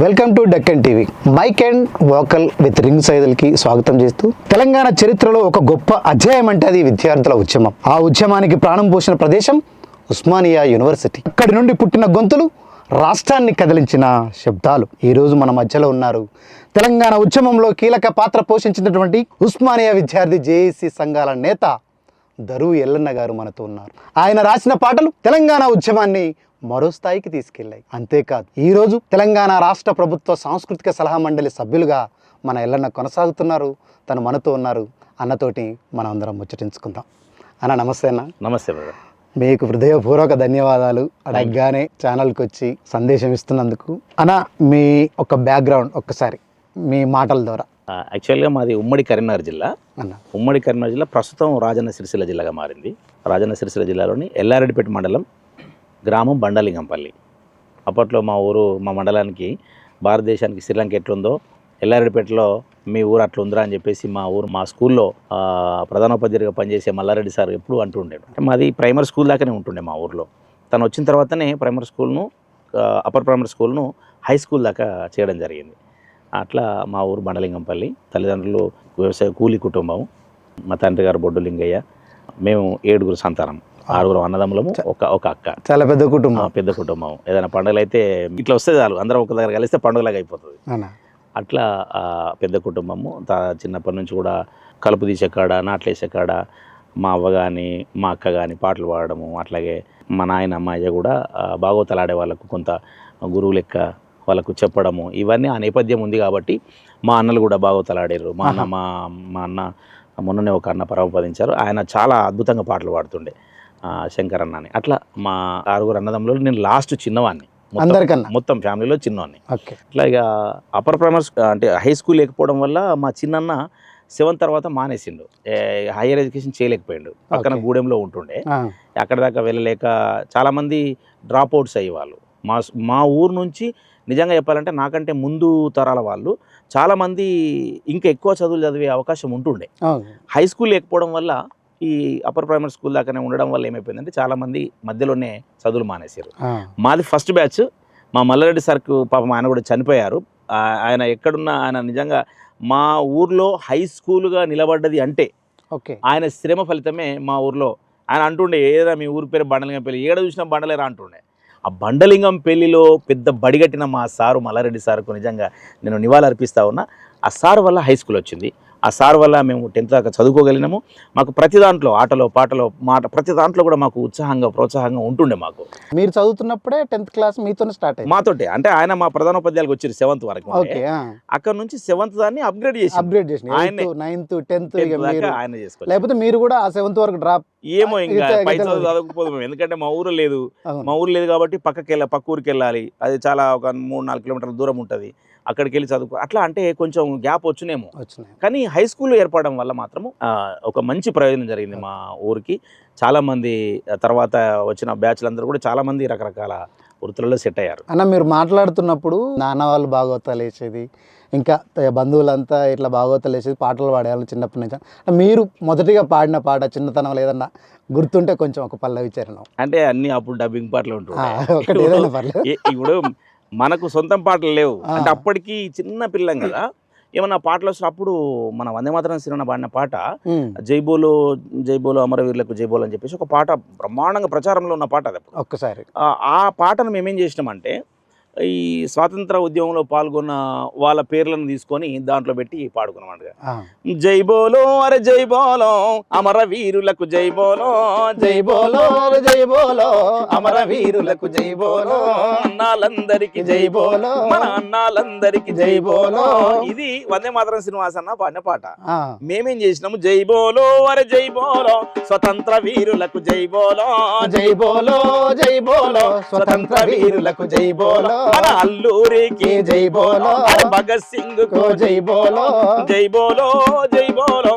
Welcome to Deccan TV. Mic and vocal with ring సైదులకి స్వాగతం చేస్తూ, తెలంగాణ చరిత్రలో ఒక గొప్ప అధ్యాయం అంటే అది విద్యార్థుల ఉద్యమం. ఆ ఉద్యమానికి ప్రాణం పోసిన ప్రదేశం ఉస్మానియా యూనివర్సిటీ. అక్కడి నుండి పుట్టిన గొంతులు, రాష్ట్రాన్ని కదిలించిన శబ్దాలు ఈరోజు మన మధ్యలో ఉన్నారు. తెలంగాణ ఉద్యమంలో కీలక పాత్ర పోషించినటువంటి ఉస్మానియా విద్యార్థి జేఏసీ సంఘాల నేత దరువు ఎల్లన్న గారు మనతో ఉన్నారు. ఆయన రాసిన పాటలు తెలంగాణ ఉద్యమాన్ని మరో స్థాయికి తీసుకెళ్ళాయి. అంతేకాదు, ఈరోజు తెలంగాణ రాష్ట్ర ప్రభుత్వ సాంస్కృతిక సలహా మండలి సభ్యులుగా మన ఎల్లన్న కొనసాగుతున్నారు. తను మనతో ఉన్నారు. అన్నతోటి మనం అందరం ముచ్చటించుకుందాం. అన్న నమస్తే. అన్న నమస్తే బ్రదర్. మీకు హృదయపూర్వక ధన్యవాదాలు. అడగగానే ఛానల్కి వచ్చి సందేశం ఇస్తున్నందుకు. అన్న, మీ ఒక బ్యాక్గ్రౌండ్ ఒక్కసారి మీ మాటల ద్వారా. యాక్చువల్గా మాది ఉమ్మడి కరీంనగర్ జిల్లా. ఉమ్మడి కరీంనగర్ జిల్లా ప్రస్తుతం రాజన్న సిరిసిల్ల జిల్లాగా మారింది. రాజన్న సిరిసిల్ల జిల్లాలోని ఎల్లారెడ్డిపేట మండలం, గ్రామం బండలింగంపల్లి. అప్పట్లో మా ఊరు, మా మండలానికి భారతదేశానికి శ్రీలంక ఎట్లుందో ఎల్లారెడ్డిపేటలో మీ ఊరు అట్లా ఉందిరా అని చెప్పేసి మా స్కూల్లో ప్రధానోపాధ్యాయుడిగా పనిచేసే మల్లారెడ్డి సార్ ఎప్పుడు అంటూ ఉండేది. మాది ప్రైమరీ స్కూల్ దాకానే ఉంటుండే మా ఊర్లో. తను వచ్చిన తర్వాతనే ప్రైమరీ స్కూల్ను, అప్పర్ ప్రైమరీ స్కూల్ను హై స్కూల్ దాకా చేయడం జరిగింది. అట్లా మా ఊరు బండలింగంపల్లి. తల్లిదండ్రులు వ్యవసాయ కూలీ కుటుంబం. మా తండ్రి గారు బొడ్డు లింగయ్య. మేము 7 సంతానం, 6 అన్నదమ్ములము, ఒక అక్క. చాలా పెద్ద కుటుంబం. పెద్ద కుటుంబం. ఏదైనా పండుగలు అయితే ఇట్లా వస్తే చాలు, అందరం ఒక దగ్గర కలిస్తే పండుగలాగా అయిపోతుంది. అట్లా పెద్ద కుటుంబము. చిన్నప్పటి నుంచి కూడా కలుపు తీసే కాడ, నాట్లేసే కాడ మా అవ్వ కానీ మా అక్క కానీ పాటలు పాడడము. అట్లాగే మా నాయన అమ్మాయి కూడా భాగవతాలు ఆడే వాళ్ళకు కొంత గురువు లెక్క వాళ్ళకు చెప్పడము. ఇవన్నీ ఆ నేపథ్యం ఉంది కాబట్టి మా అన్నలు కూడా భాగవతాలు ఆడారు. మా అన్న మొన్ననే ఒక అన్న పరమపదించారు. ఆయన చాలా అద్భుతంగా పాటలు పాడుతుండే, శంకర్ అన్న అని. అట్లా మా 6 అన్నదమ్ములు నేను లాస్ట్ చిన్నవాడిని, మొత్తం ఫ్యామిలీలో చిన్నవాడిని. అట్లా ఇక అప్పర్ ప్రైమరీ అంటే హై స్కూల్ లేకపోవడం వల్ల మా చిన్నన్న 7th తర్వాత మానేసిండు. Higher education చేయలేకపోయిండు. పక్కన గూడెంలో ఉంటుండే. అక్కడ దాకా వెళ్ళలేక చాలామంది డ్రాప్ అవుట్స్ అయ్యేవాళ్ళు. మా ఊరు నుంచి నిజంగా చెప్పాలంటే నాకంటే ముందు తరాల వాళ్ళు చాలామంది ఇంకా ఎక్కువ చదువులు చదివే అవకాశం ఉంటుండే. హై స్కూల్ లేకపోవడం వల్ల ఈ అప్పర్ ప్రైమరీ స్కూల్ దాకానే ఉండడం వల్ల ఏమైపోయిందంటే చాలామంది మధ్యలోనే చదువులు మానేశారు. మాది ఫస్ట్ బ్యాచ్. మా మల్లారెడ్డి సార్కు పాపం ఆయన కూడా చనిపోయారు. ఆయన ఎక్కడున్నా ఆయన నిజంగా మా ఊర్లో హై స్కూల్గా నిలబడ్డది అంటే ఆయన శ్రమ ఫలితమే. మా ఊర్లో ఆయన అంటుండే, ఏదైనా మీ ఊరి పేరు బండలింగంపల్లి, ఏడ చూసినా బండలేరా అంటుండే. ఆ బండలింగంపల్లిలో పెద్ద బడిగట్టిన మా సారు మల్లారెడ్డి సార్కు నిజంగా నేను నివాళులు అర్పిస్తా ఉన్నా. ఆ సార్ వల్ల హై స్కూల్ వచ్చింది. ఆ సార్ వల్ల మేము 10th దాకా చదువుకోగలిగినాము. మాకు ప్రతి దాంట్లో, ఆటలో పాటలో మాట, ప్రతి దాంట్లో కూడా మాకు ఉత్సాహంగా ప్రోత్సాహంగా ఉంటుండే. మాకు మీరు చదువుతున్నప్పుడే 10th క్లాస్ మీతోనే స్టార్ట్ అయ్యింది? మాతోటే. అంటే ఆయన మా ప్రధానోపాధ్యాయులకు వచ్చారు 7th వరకు. అక్కడ నుంచి 7th దాన్ని అప్గ్రేడ్ చేసి ఆయన 9th 10th ఆయన చేసుకోవాలి. లేకపోతే మీరు కూడా ఆ 7th వరకు డ్రాప్ ఏమో ఇంకా పై చదువు చదవకపోదు. ఎందుకంటే మా ఊరు లేదు కాబట్టి పక్క ఊరికి వెళ్ళాలి. అది చాలా ఒక 3-4 కిలోమీటర్ల దూరం ఉంటుంది. అక్కడికి వెళ్ళి చదువుకో. అట్లా అంటే కొంచెం గ్యాప్ వచ్చినేమో. కానీ హై స్కూల్ ఏర్పడడం వల్ల మాత్రము ఒక మంచి ప్రయోజనం జరిగింది మా ఊరికి. చాలామంది తర్వాత వచ్చిన బ్యాచ్లందరూ కూడా చాలామంది రకరకాల వృత్తులలో సెట్ అయ్యారు. అన్న, మీరు మాట్లాడుతున్నప్పుడు నాన్న వాళ్ళు భాగవతాలు వేసేది, ఇంకా బంధువులంతా ఇట్లా భాగవతాలు వేసేది, పాటలు పాడేవాళ్ళు చిన్నప్పటి నుంచి. మీరు మొదటిగా పాడిన పాట చిన్నతనంలో ఏదన్నా గుర్తుంటే కొంచెం ఒక పల్లవి చరణం. అంటే అన్ని అప్పుడు డబ్బింగ్ పాటలు ఉంటుంటాయి. ఇప్పుడు మనకు సొంతం పాటలు లేవు. అంటే అప్పటికి చిన్న పిల్లం కదా, ఏమన్నా పాటలు వస్తే అప్పుడు మన వందే మాతరం సినిమా పాడిన పాట జైబోలో జైబోలో అమరవీరులకు జైబోలో అని చెప్పేసి ఒక పాట బ్రహ్మాండంగా ప్రచారంలో ఉన్న పాట. అది ఒక్కసారి ఆ పాటను మేమేం చేసినామంటే, ఈ స్వాతంత్ర ఉద్యమంలో పాల్గొన్న వాళ్ళ పేర్లను తీసుకొని దాంట్లో పెట్టి పాడుకున్నామంట. జైబోలో అరే జైబోలో అమరవీరులకు జైబోలో, జైబోలో జైబోలో అమరవీరులకు జైబోలో, అన్నాలందరికి జైబోలో, మన అన్నాలందరికి జైబోలో. ఇది వందే మాతరం శ్రీనివాసన్న పాడిన పాట. మేమేం చేసినాము, జైబోలో అరే జైబోలో స్వతంత్ర వీరులకు జైబోలో, జైబోలో జైబోలో స్వతంత్ర వీరులకు జైబోలో, మన అల్లూరికి జై బోలో, భగత్ సింగ్ కు జై బోలో, జై బోలో జై బోలో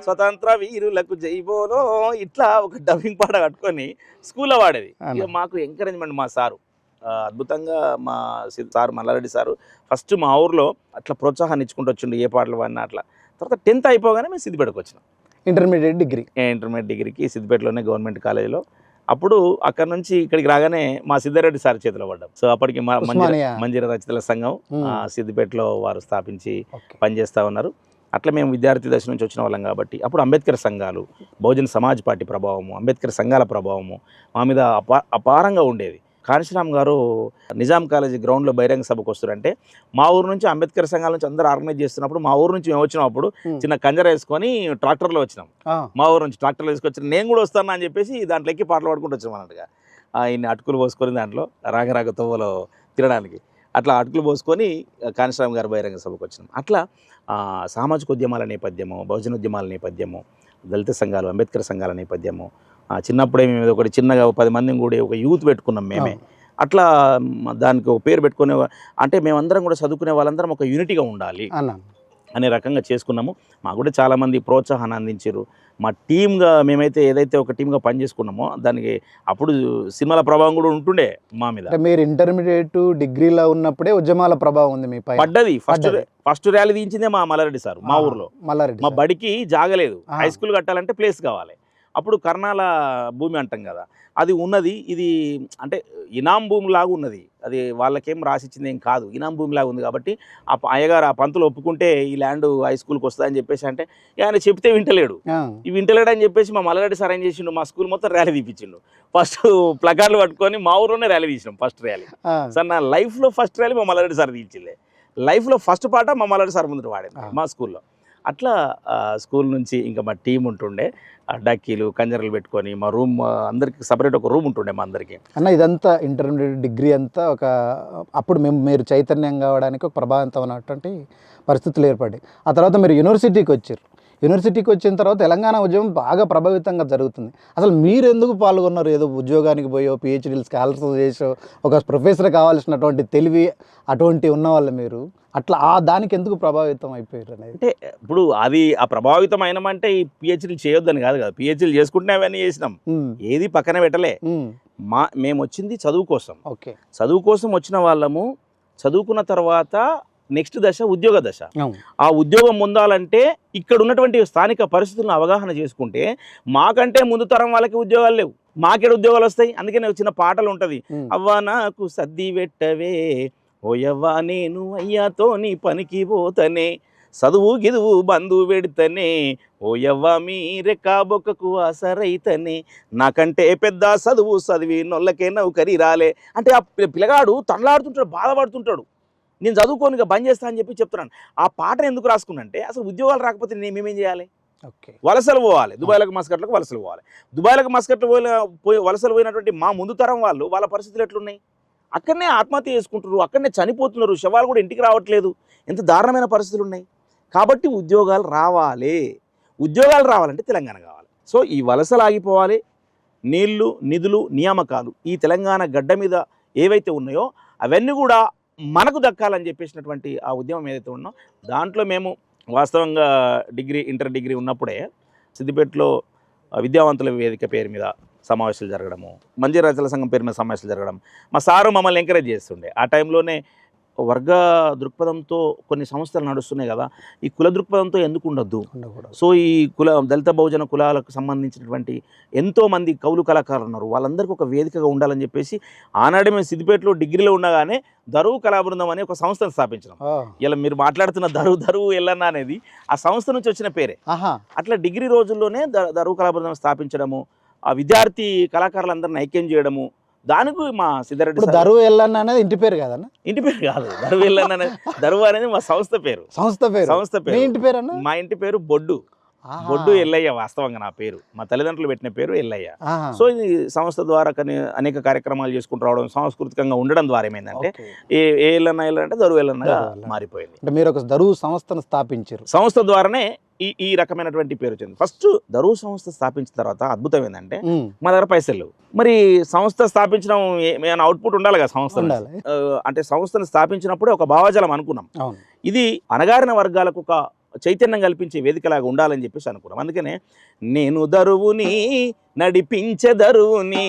స్వతంత్ర వీరులకు జై బోలో. ఇట్లా ఒక డబ్బింగ్ పాట కట్టుకొని స్కూల్లో వాడేది. ఇక మాకు ఎంకరేజ్మెంట్ మా సారు అద్భుతంగా, మా సారు మల్లారెడ్డి సారు ఫస్ట్ మా ఊర్లో అట్లా ప్రోత్సాహాన్ని ఇచ్చుకుంటూ వచ్చిండు. ఏ పాటలు వాడినా అట్లా. తర్వాత 10th అయిపోగానే మేము సిద్దిపేటకు వచ్చినాం. ఇంటర్మీడియట్ డిగ్రీకి సిద్దిపేటలోనే గవర్నమెంట్ కాలేజీలో అప్పుడు అక్కడ నుంచి ఇక్కడికి రాగానే మా సిద్ధారెడ్డి సార్ చేతిలో పడ్డాం. సో అప్పటికి ఉస్మానియా. మంజీర రచయితల సంఘం సిద్దిపేటలో వారు స్థాపించి ఓకే. పనిచేస్తూ ఉన్నారు. అట్లా మేము విద్యార్థి దశ నుంచి వచ్చిన వాళ్ళం కాబట్టి అప్పుడు అంబేద్కర్ సంఘాలు, బహుజన సమాజ్ పార్టీ ప్రభావము, అంబేద్కర్ సంఘాల ప్రభావము మా మీద అపారంగా ఉండేది. కాంశీరామ్ గారు నిజాం కాలేజీ గ్రౌండ్లో బహిరంగ సభకు వస్తారంటే మా ఊరు నుంచి అంబేద్కర్ సంఘాల నుంచి అందరూ ఆర్గనైజ్ చేస్తున్నప్పుడు మా ఊరు నుంచి మేము వచ్చినప్పుడు చిన్న కంజర వేసుకొని ట్రాక్టర్లో వచ్చినాం. మా ఊరు నుంచి ట్రాక్టర్లో వేసుకొచ్చిన నేను కూడా వస్తాను అని చెప్పేసి దాంట్లో ఎక్కి పాటలు పాడుకుంటూ వచ్చాం అన్నట్టుగా. ఇన్ని అటుకులు పోసుకొని దాంట్లో రాగరాగ తవ్వలో తినడానికి అట్లా అటుకులు పోసుకొని కాంశీరామ్ గారు బహిరంగ సభకు వచ్చినాం. అట్లా సామాజిక ఉద్యమాల నేపథ్యము, బహుజన ఉద్యమాల నేపథ్యము, దళిత సంఘాలు, అంబేద్కర్ సంఘాల నేపథ్యము, చిన్నప్పుడే మేము ఒకటి చిన్నగా 10 మందిని కూడా ఒక యూత్ పెట్టుకున్నాం మేమే. అట్లా దానికి ఒక పేరు పెట్టుకునే అంటే మేమందరం కూడా చదువుకునే వాళ్ళందరం ఒక యూనిటీగా ఉండాలి అనే రకంగా చేసుకున్నాము. మాకు కూడా చాలామంది ప్రోత్సాహాన్ని అందించారు. మా టీమ్గా మేమైతే ఏదైతే ఒక టీమ్గా పనిచేసుకున్నామో దానికి అప్పుడు సినిమాల ప్రభావం కూడా ఉంటుండే మా మీద. మీరు ఇంటర్మీడియట్ డిగ్రీలో ఉన్నప్పుడే ఉద్యమాల ప్రభావం ఉంది మీ పై పడ్డది. ఫస్ట్ ర్యాలీ తీయించిందే మా మల్లారెడ్డి సార్ మా ఊర్లో. మల్లారెడ్డి మా బడికి జాగలేదు, హై స్కూల్ కట్టాలంటే ప్లేస్ కావాలి. అప్పుడు కర్ణాల భూమి అంటాం కదా, అది ఉన్నది. ఇది అంటే ఇనాం భూమి లాగా ఉన్నది, అది వాళ్ళకేం రాసిచ్చింది ఏం కాదు, ఇనాం భూమి లాగా ఉంది. కాబట్టి ఆ అయ్యగారు ఆ పంతులు ఒప్పుకుంటే ఈ ల్యాండ్ హై స్కూల్కి వస్తుందని చెప్పేసి అంటే ఆయన చెప్తే వింటలేడు. ఈ వింటలేడు అని చెప్పేసి మా మల్లారెడ్డి సార్ ఏం చేసిండు, మా స్కూల్ మొత్తం ర్యాలీ తీపించిండు. ఫస్ట్ ప్లకార్డులు పట్టుకొని మా ఊర్లోనే ర్యాలీ తీసినాం. ఫస్ట్ ర్యాలీ సార్ నా లైఫ్లో ఫస్ట్ ర్యాలీ మా మల్లారెడ్డి సార్ తీయించిందే. లైఫ్లో ఫస్ట్ పాట మా మల్లారెడ్డి సార్ ముందు వాడింది మా స్కూల్లో. అట్లా స్కూల్ నుంచి ఇంకా మా టీం ఉంటుండే, డక్కీలు కంజరలు పెట్టుకొని మా రూమ్ అందరికి సపరేట్ ఒక రూమ్ ఉంటుండే మా అందరికి. అన్న ఇదంతా ఇంటర్మీడియట్ డిగ్రీ అంతా ఒక అప్పుడు మీరు చైతన్యం కావడానికి ఒక ప్రభావితమైనటువంటి పరిస్థితులు ఏర్పడ్డాయి. ఆ తర్వాత మీరు యూనివర్సిటీకి వచ్చారు. యూనివర్సిటీకి వచ్చిన తర్వాత తెలంగాణ ఉద్యమం బాగా ప్రభావితంగా జరుగుతుంది. అసలు మీరు ఎందుకు పాల్గొన్నారు? ఏదో ఉద్యోగానికి పోయో పిహెచ్డీలు స్కాలర్స్ చేసో ఒక ప్రొఫెసర్ కావాల్సినటువంటి తెలివి అటువంటి ఉన్నవాళ్ళు మీరు అట్లా దానికి ఎందుకు ప్రభావితం అయిపోయారు అనేది? అంటే ఇప్పుడు అది ఆ ప్రభావితం అయినామంటే ఈ పిహెచ్డీలు చేయొద్దని కాదు కదా, పిహెచ్డీలు చేసుకుంటే అవన్నీ చేసినాం, ఏది పక్కన పెట్టలే. మేము వచ్చింది చదువు కోసం. ఓకే, చదువు కోసం వచ్చిన వాళ్ళము. చదువుకున్న తర్వాత నెక్స్ట్ దశ ఉద్యోగ దశ. ఆ ఉద్యోగం పొందాలంటే ఇక్కడ ఉన్నటువంటి స్థానిక పరిస్థితులను అవగాహన చేసుకుంటే మాకంటే ముందు తరం వాళ్ళకి ఉద్యోగాలు లేవు, మాకేడ ఉద్యోగాలు వస్తాయి. అందుకే నాకు చిన్న పాటలు ఉంటుంది, అవ్వా నాకు సర్ది పెట్టవే ఓయవ్వా నేను అయ్యాతో నీ పనికి పోతనే, చదువు గిదువు బంధు పెడితేనే ఓయవ్వా మీరే కాబొక్కకు ఆసరైతనే, నాకంటే పెద్ద చదువు చదివి నొల్లకే నౌకరి రాలే అంటే ఆ పిల్లగాడు తనలాడుతుంటాడు, బాధపడుతుంటాడు. నేను చదువుకోనిగా బంద్ చేస్తా అని చెప్పి చెప్తున్నాను. ఆ పాటను ఎందుకు రాసుకున్నంటే అసలు ఉద్యోగాలు రాకపోతే మేమేం చేయాలి? వలసలు పోవాలి, దుబాయ్లకు మస్కట్లకు వలసలు పోవాలి. దుబాయ్లకు మస్కట్లు వలసలు పోయినటువంటి మా ముందు తరం వాళ్ళు వాళ్ళ పరిస్థితులు ఎట్లున్నాయి? అక్కడనే ఆత్మహత్య చేసుకుంటున్నారు, అక్కడనే చనిపోతున్నారు, శవాలు కూడా ఇంటికి రావట్లేదు. ఎంత దారుణమైన పరిస్థితులు ఉన్నాయి. కాబట్టి ఉద్యోగాలు రావాలి. ఉద్యోగాలు రావాలంటే తెలంగాణ కావాలి. సో ఈ వలసలు ఆగిపోవాలి. నీళ్లు, నిధులు, నియామకాలు ఈ తెలంగాణ గడ్డ మీద ఏవైతే ఉన్నాయో అవన్నీ కూడా మనకు దక్కాలని చెప్పేసినటువంటి ఆ ఉద్యమం ఏదైతే ఉన్నో దాంట్లో మేము వాస్తవంగా ఇంటర్ డిగ్రీ ఉన్నప్పుడే సిద్దిపేటలో విద్యావంతుల వేదిక పేరు మీద సమావేశాలు జరగడము, మంజీర రచయితల సంఘం పేరు మీద సమావేశాలు జరగడం, మా సారు మమ్మల్ని ఎంకరేజ్ చేస్తుండే. ఆ టైంలోనే వర్గ దృక్పథంతో కొన్ని సంస్థలు నడుస్తున్నాయి కదా, ఈ కుల దృక్పథంతో ఎందుకు ఉండొద్దు? సో ఈ దళిత బహుజన కులాలకు సంబంధించినటువంటి ఎంతోమంది కౌలు కళాకారులు ఉన్నారు, వాళ్ళందరికీ ఒక వేదికగా ఉండాలని చెప్పేసి ఆనాడే మేము సిద్దిపేటలో డిగ్రీలో ఉండగానే దరువు కళాబృందం అనే ఒక సంస్థను స్థాపించినాం. ఇలా మీరు మాట్లాడుతున్న దరువు ఎల్లన్న అనేది ఆ సంస్థ నుంచి వచ్చిన పేరే. అట్లా డిగ్రీ రోజుల్లోనే దరువు కళాబృందం స్థాపించడము, ఆ విద్యార్థి కళాకారులందరిని ఐక్యం చేయడము, దానికి మా సిద్ధారెడ్డి దరువు ఎల్లన్న అనేది ఇంటి పేరు కాదన్న? ఇంటి పేరు కాదు, దరువు ఎల్లన్న అనేది దరువు అనేది మా సంస్థ పేరు. ఇంటి పేరు మా ఇంటి పేరు బొడ్డు ఎల్లయ్య. వాస్తవంగా నా పేరు మా తల్లిదండ్రులు పెట్టిన పేరు ఎల్లయ్య. సో ఇది సంస్థ ద్వారా అనేక కార్యక్రమాలు చేసుకుంటూ రావడం, సాంస్కృతికంగా ఉండడం ద్వారా ఏమైందంటే ఏ ఎల్లన్న అంటే దరువు ఎల్లన్నగా మారిపోయింది. మీరు ఒక దరువు సంస్థను స్థాపించారు. సంస్థ ద్వారానే ఈ రకమైనటువంటి పేరు వచ్చింది. ఫస్ట్ దరువు సంస్థ స్థాపించిన తర్వాత అద్భుతం ఏంటంటే మా దగ్గర పైసలు. మరి సంస్థ స్థాపించడం ఏమైనా అవుట్పుట్ ఉండాలి కదా సంస్థ. అంటే సంస్థను స్థాపించినప్పుడే ఒక భావజాలం అనుకున్నాం, ఇది అణగారిన వర్గాలకు ఒక చైతన్యం కల్పించే వేదికలాగా ఉండాలని చెప్పేసి అనుకున్నాం. అందుకనే నేను దరువుని నడిపించెదరువుని,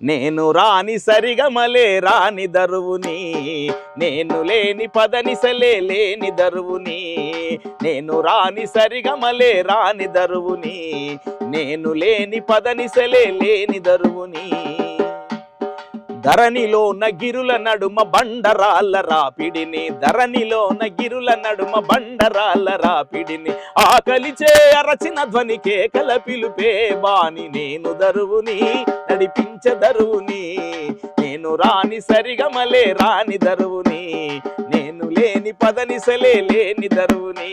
నేను రాని సరిగమలే రాని దరువుని, నేను లేని పదనిసలే లేని దరువుని, నేను రాని సరిగమలే రాని దరువుని, నేను లేని పదనిసలే లేని దరువుని, ధరణిలో నగిరుల నడుమ బండరాళ్ళ రాపిడిని, ధరణిలో నగిరుల నడుమ బండరాళ్ళ రాపిడిని, ఆకలిచే అరచిన ధ్వనికే కల పిలుపే బాని, నేను దరువుని నడిపించెదరువుని, నేను రాని సరిగమలే రాని దరువుని, నేను లేని పదనిసలే లేని దరువుని.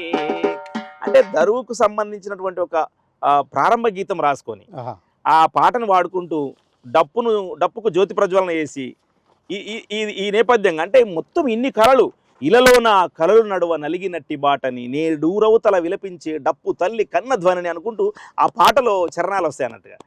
అంటే దరువుకు సంబంధించినటువంటి ఒక ప్రారంభ గీతం రాసుకొని ఆ పాటను వాడుకుంటూ డప్పుకు జ్యోతి ప్రజ్వలన చేసి ఈ నేపథ్యంగా అంటే మొత్తం ఇన్ని కళలు ఇలలోన కళలు నడువ నలిగినట్టి బాటని, నేడూరవతల విలపించే డప్పు తల్లి కన్న ధ్వనిని అనుకుంటూ ఆ పాటలో చరణాలు వస్తాయి అన్నట్టుగా.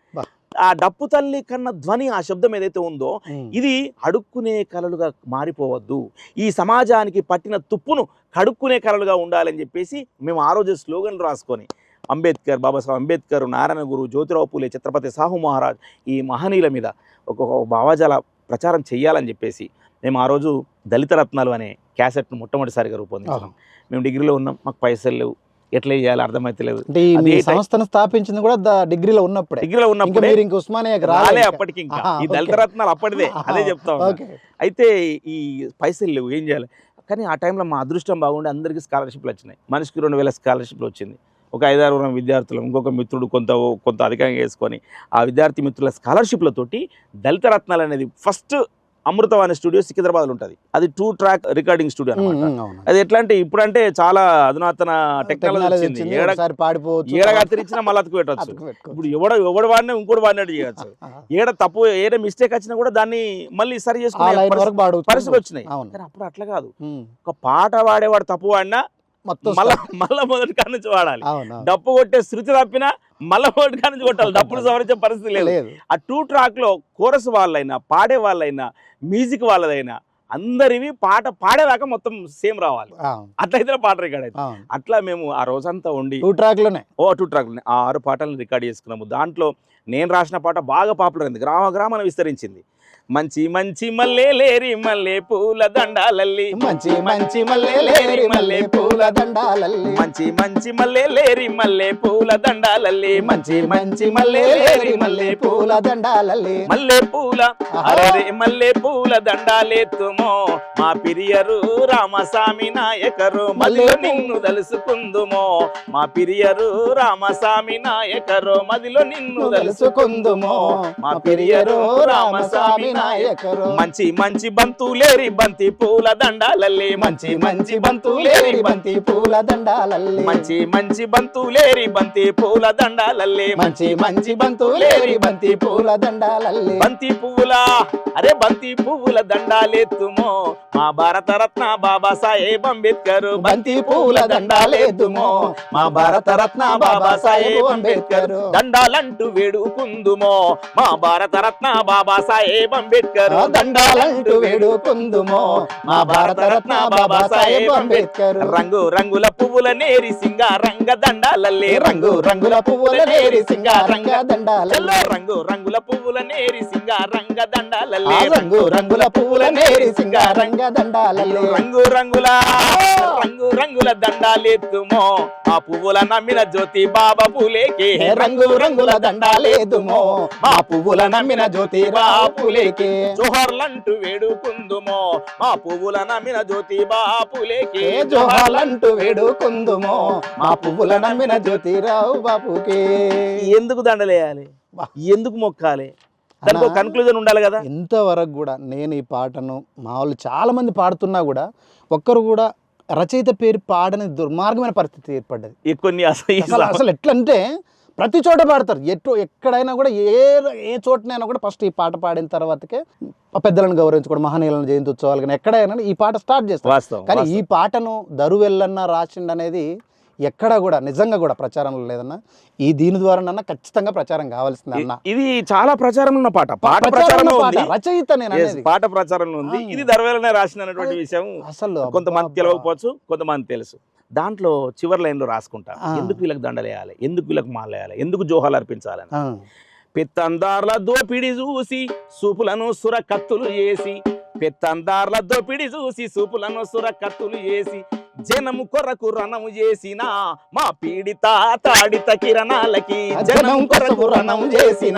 ఆ డప్పు తల్లి కన్న ధ్వని, ఆ శబ్దం ఏదైతే ఉందో ఇది అడుక్కునే కళలుగా మారిపోవద్దు, ఈ సమాజానికి పట్టిన తుప్పును కడుక్కునే కళలుగా ఉండాలని చెప్పేసి మేము ఆ రోజు స్లోగన్లు రాసుకొని అంబేద్కర్, బాబాసాహెబ్ అంబేద్కర్, నారాయణ గురు, జ్యోతిరావు పూలే, ఛత్రపతి సాహు మహారాజ్ ఈ మహనీయుల మీద ఒక భావజాల ప్రచారం చేయాలని చెప్పేసి మేము ఆ రోజు దళిత రత్నాలు అనే క్యాసెట్ను మొట్టమొదటిసారిగా రూపొందించాం. మేము డిగ్రీలో ఉన్నాం, మాకు పైసలు లేవు, ఎట్లా చేయాలి అర్థమైతలేదు. సంస్థను స్థాపించింది కూడా డిగ్రీలో ఉన్నప్పుడే ఉస్మానియాకి రాలే అప్పటికి, ఇంకా ఈ దళిత రత్నాలు అప్పటిదే, అదే చెప్తా ఉన్నా. అయితే ఈ పైసలు లేవు, ఏం చేయాలి? కానీ ఆ టైంలో మా అదృష్టం బాగుండి అందరికీ స్కాలర్షిప్లు వచ్చినాయి. మనిషికి 2000 స్కాలర్షిప్లు వచ్చింది. ఒక 5-6 విద్యార్థులు, ఇంకొక మిత్రుడు కొంత అధికంగా వేసుకొని ఆ విద్యార్థి మిత్రుల స్కాలర్షిప్లతోటి దళిత రత్నాలు అనేది ఫస్ట్ అమృతవాణి స్టూడియో సికింద్రాబాద్లో ఉంటుంది. అది 2 ట్రాక్ రికార్డింగ్ స్టూడియో అనమాట. అది ఎట్లా అంటే ఇప్పుడంటే చాలా అధునాతన టెక్నాలజీ వచ్చింది. ఏడగతిరించినా మళ్ళీ అతుకు పెట్టవచ్చు. ఇప్పుడు ఎవడు వాడినా ఇంకోటి వాడినట్టు చేయవచ్చు. ఏడ మిస్టేక్ వచ్చినా కూడా దాన్ని మళ్ళీ సరి చేసుకునే పరిస్థితులు వచ్చినాయి. కానీ అప్పుడు అట్లా కాదు. ఒక పాట వాడేవాడు తప్పు వాడినా మళ్ళా మొదటి కాడ నుంచి వాడాలి. డప్పు కొట్టే శృతి తప్పినా మళ్ళా మొదటి కాడ నుంచి కొట్టాలి. డప్పులు సవరించే పరిస్థితి లేదు. ఆ 2 ట్రాక్ లో కోరస్ వాళ్ళైనా, పాడే వాళ్ళైనా, మ్యూజిక్ వాళ్ళదైనా అందరివి పాట పాడేదాకా మొత్తం సేమ్ రావాలి. అట్లయితే పాట రికార్డ్ అయితే. అట్లా మేము ఆ రోజంతా ఉండి 2 ట్రాక్లోనే 6 పాటలను రికార్డ్ చేసుకున్నాము. దాంట్లో నేను రాసిన పాట బాగా పాపులర్ అయింది, గ్రామాన విస్తరించింది. మంచి మంచి మల్లె లేరి మల్లె పూల దండాలల్లి, మంచి మంచి మల్లె లేరి మల్లె పూల దండాలల్లి, మంచి మంచి మల్లె లేరి మల్లె పూల దండాలల్లి, మంచి మంచి మల్లె లేరి మల్లె పూల దండాలల్లి, మల్లె పూల అరే మల్లె పూల దండాలెత్తుమో మా పిరియరు రామస్వామి నాయకరు, మదిలో నిన్ను తలుసుకుందుమో మా పిరియరు రామస్వామి నాయకరు, మదిలో నిన్ను తలుసుకుందుమో మా పిరియరు రామస్వామి నాయకరు, మంచి మంచి బంతులేరి బంతి పూల దండాలల్లి, మంచి మంచి బంతులేరి బంతి పూల దండాలల్లి, మంచి మంచి బంతులేరి బంతి పూల దండాలల్లి, మంచి మంచి బంతులేరి బంతి పూల దండాలల్లి, బంతి పువ్వుల అరే బంతి పువ్వుల దండాలెత్తుమో మా భారత రత్న బాబాసాహెబ్ అంబేద్కర్, బంతి పూల దండాలెత్తుమో మా భారత రత్న బాబాసాహెబ్ అంబేద్కర్, దండాలంటూ వేడుకుందుమో మా భారత రత్న బాబాసాహెబ్ అంబేద్కర్, దండాలంటూ వేడుకుందుమో మా భారత రత్న బాబాసాహెబ్ అంబేద్కర్, రంగు రంగుల పువ్వుల నేరి సింగారంగ దండాలల్లి, రంగు రంగుల పువ్వుల నేరి సింగారంగ దండాలల్లి, రంగు రంగుల పువ్వుల నేరి సింగారంగ దండాలల్లి, రంగు రంగుల పువ్వుల నేరి సింగారంగ దండాలల్లి, రంగు రంగుల దండాలెత్తుమో మా పువ్వుల నమ్మిన జ్యోతి బాబా పూలేకే, రంగు రంగుల దండాలెత్తుమో మా పువ్వుల నమ్మిన జ్యోతి బాబా పూలేకే, జోహార్లంటూ వేడుకుందుమో మా పువ్వుల నమ్మిన జ్యోతి బాబా పూలేకే, జోహార్లంటూ వేడుకుందుమో మా పువ్వుల నమ్మిన జ్యోతిరావు బాపుకే. ఎందుకు దండలేయాలి, ఎందుకు మొక్కాలి, దానికి ఒక కన్క్లూజన్ ఉండాలి కదా. ఇంతవరకు కూడా నేను ఈ పాటను మా వాళ్ళు చాలా మంది పాడుతున్నా కూడా ఒక్కరు కూడా రచయిత పేరు పాడని దుర్మార్గమైన పరిస్థితి ఏర్పడ్డది. కొన్ని అసలు ఎట్లంటే ప్రతి చోట పాడతారు, ఎక్కడైనా కూడా ఏ చోటనైనా కూడా ఫస్ట్ ఈ పాట పాడిన తర్వాతకే పెద్దలను గౌరవించుకోవడం, మహనీయులను జయంత్యుత్సవాలు కానీ ఎక్కడైనా ఈ పాట స్టార్ట్ చేస్తారు. కానీ ఈ పాటను దరువెల్లన్న రాసిండు అనేది ఎక్కడ కూడా నిజంగా కూడా ప్రచారంలో లేదన్నా. దీని ద్వారా ఖచ్చితంగా ప్రచారం కావాల్సింది అన్న. ఇది చాలా ప్రచారం ఉన్న పాట, రచయిత పాట ప్రచారంలో ఉంది. ఇది దరువెల్లనే రాసిన విషయం అసలు కొంతమంది తెలియకపోవచ్చు, కొంతమంది తెలుసు. దాంట్లో చివరి లైన్లో రాసుకుంటా ఎందుకు వీళ్ళకి దండలేయాలి, ఎందుకు వీళ్ళకి మాలేయాలి, ఎందుకు జోహాలు అర్పించాలని. పెత్తందార్ల దోపిడి చూసి సూపులను సుర కత్తులు వేసి, పెత్తందార్ల దోపిడి చూసి సూపులను సుర కత్తులు వేసి, జనము కొరకు రణము చేసిన మా పీడిత తాడిత కిరణాలకి, జనం కొరకు రణం చేసిన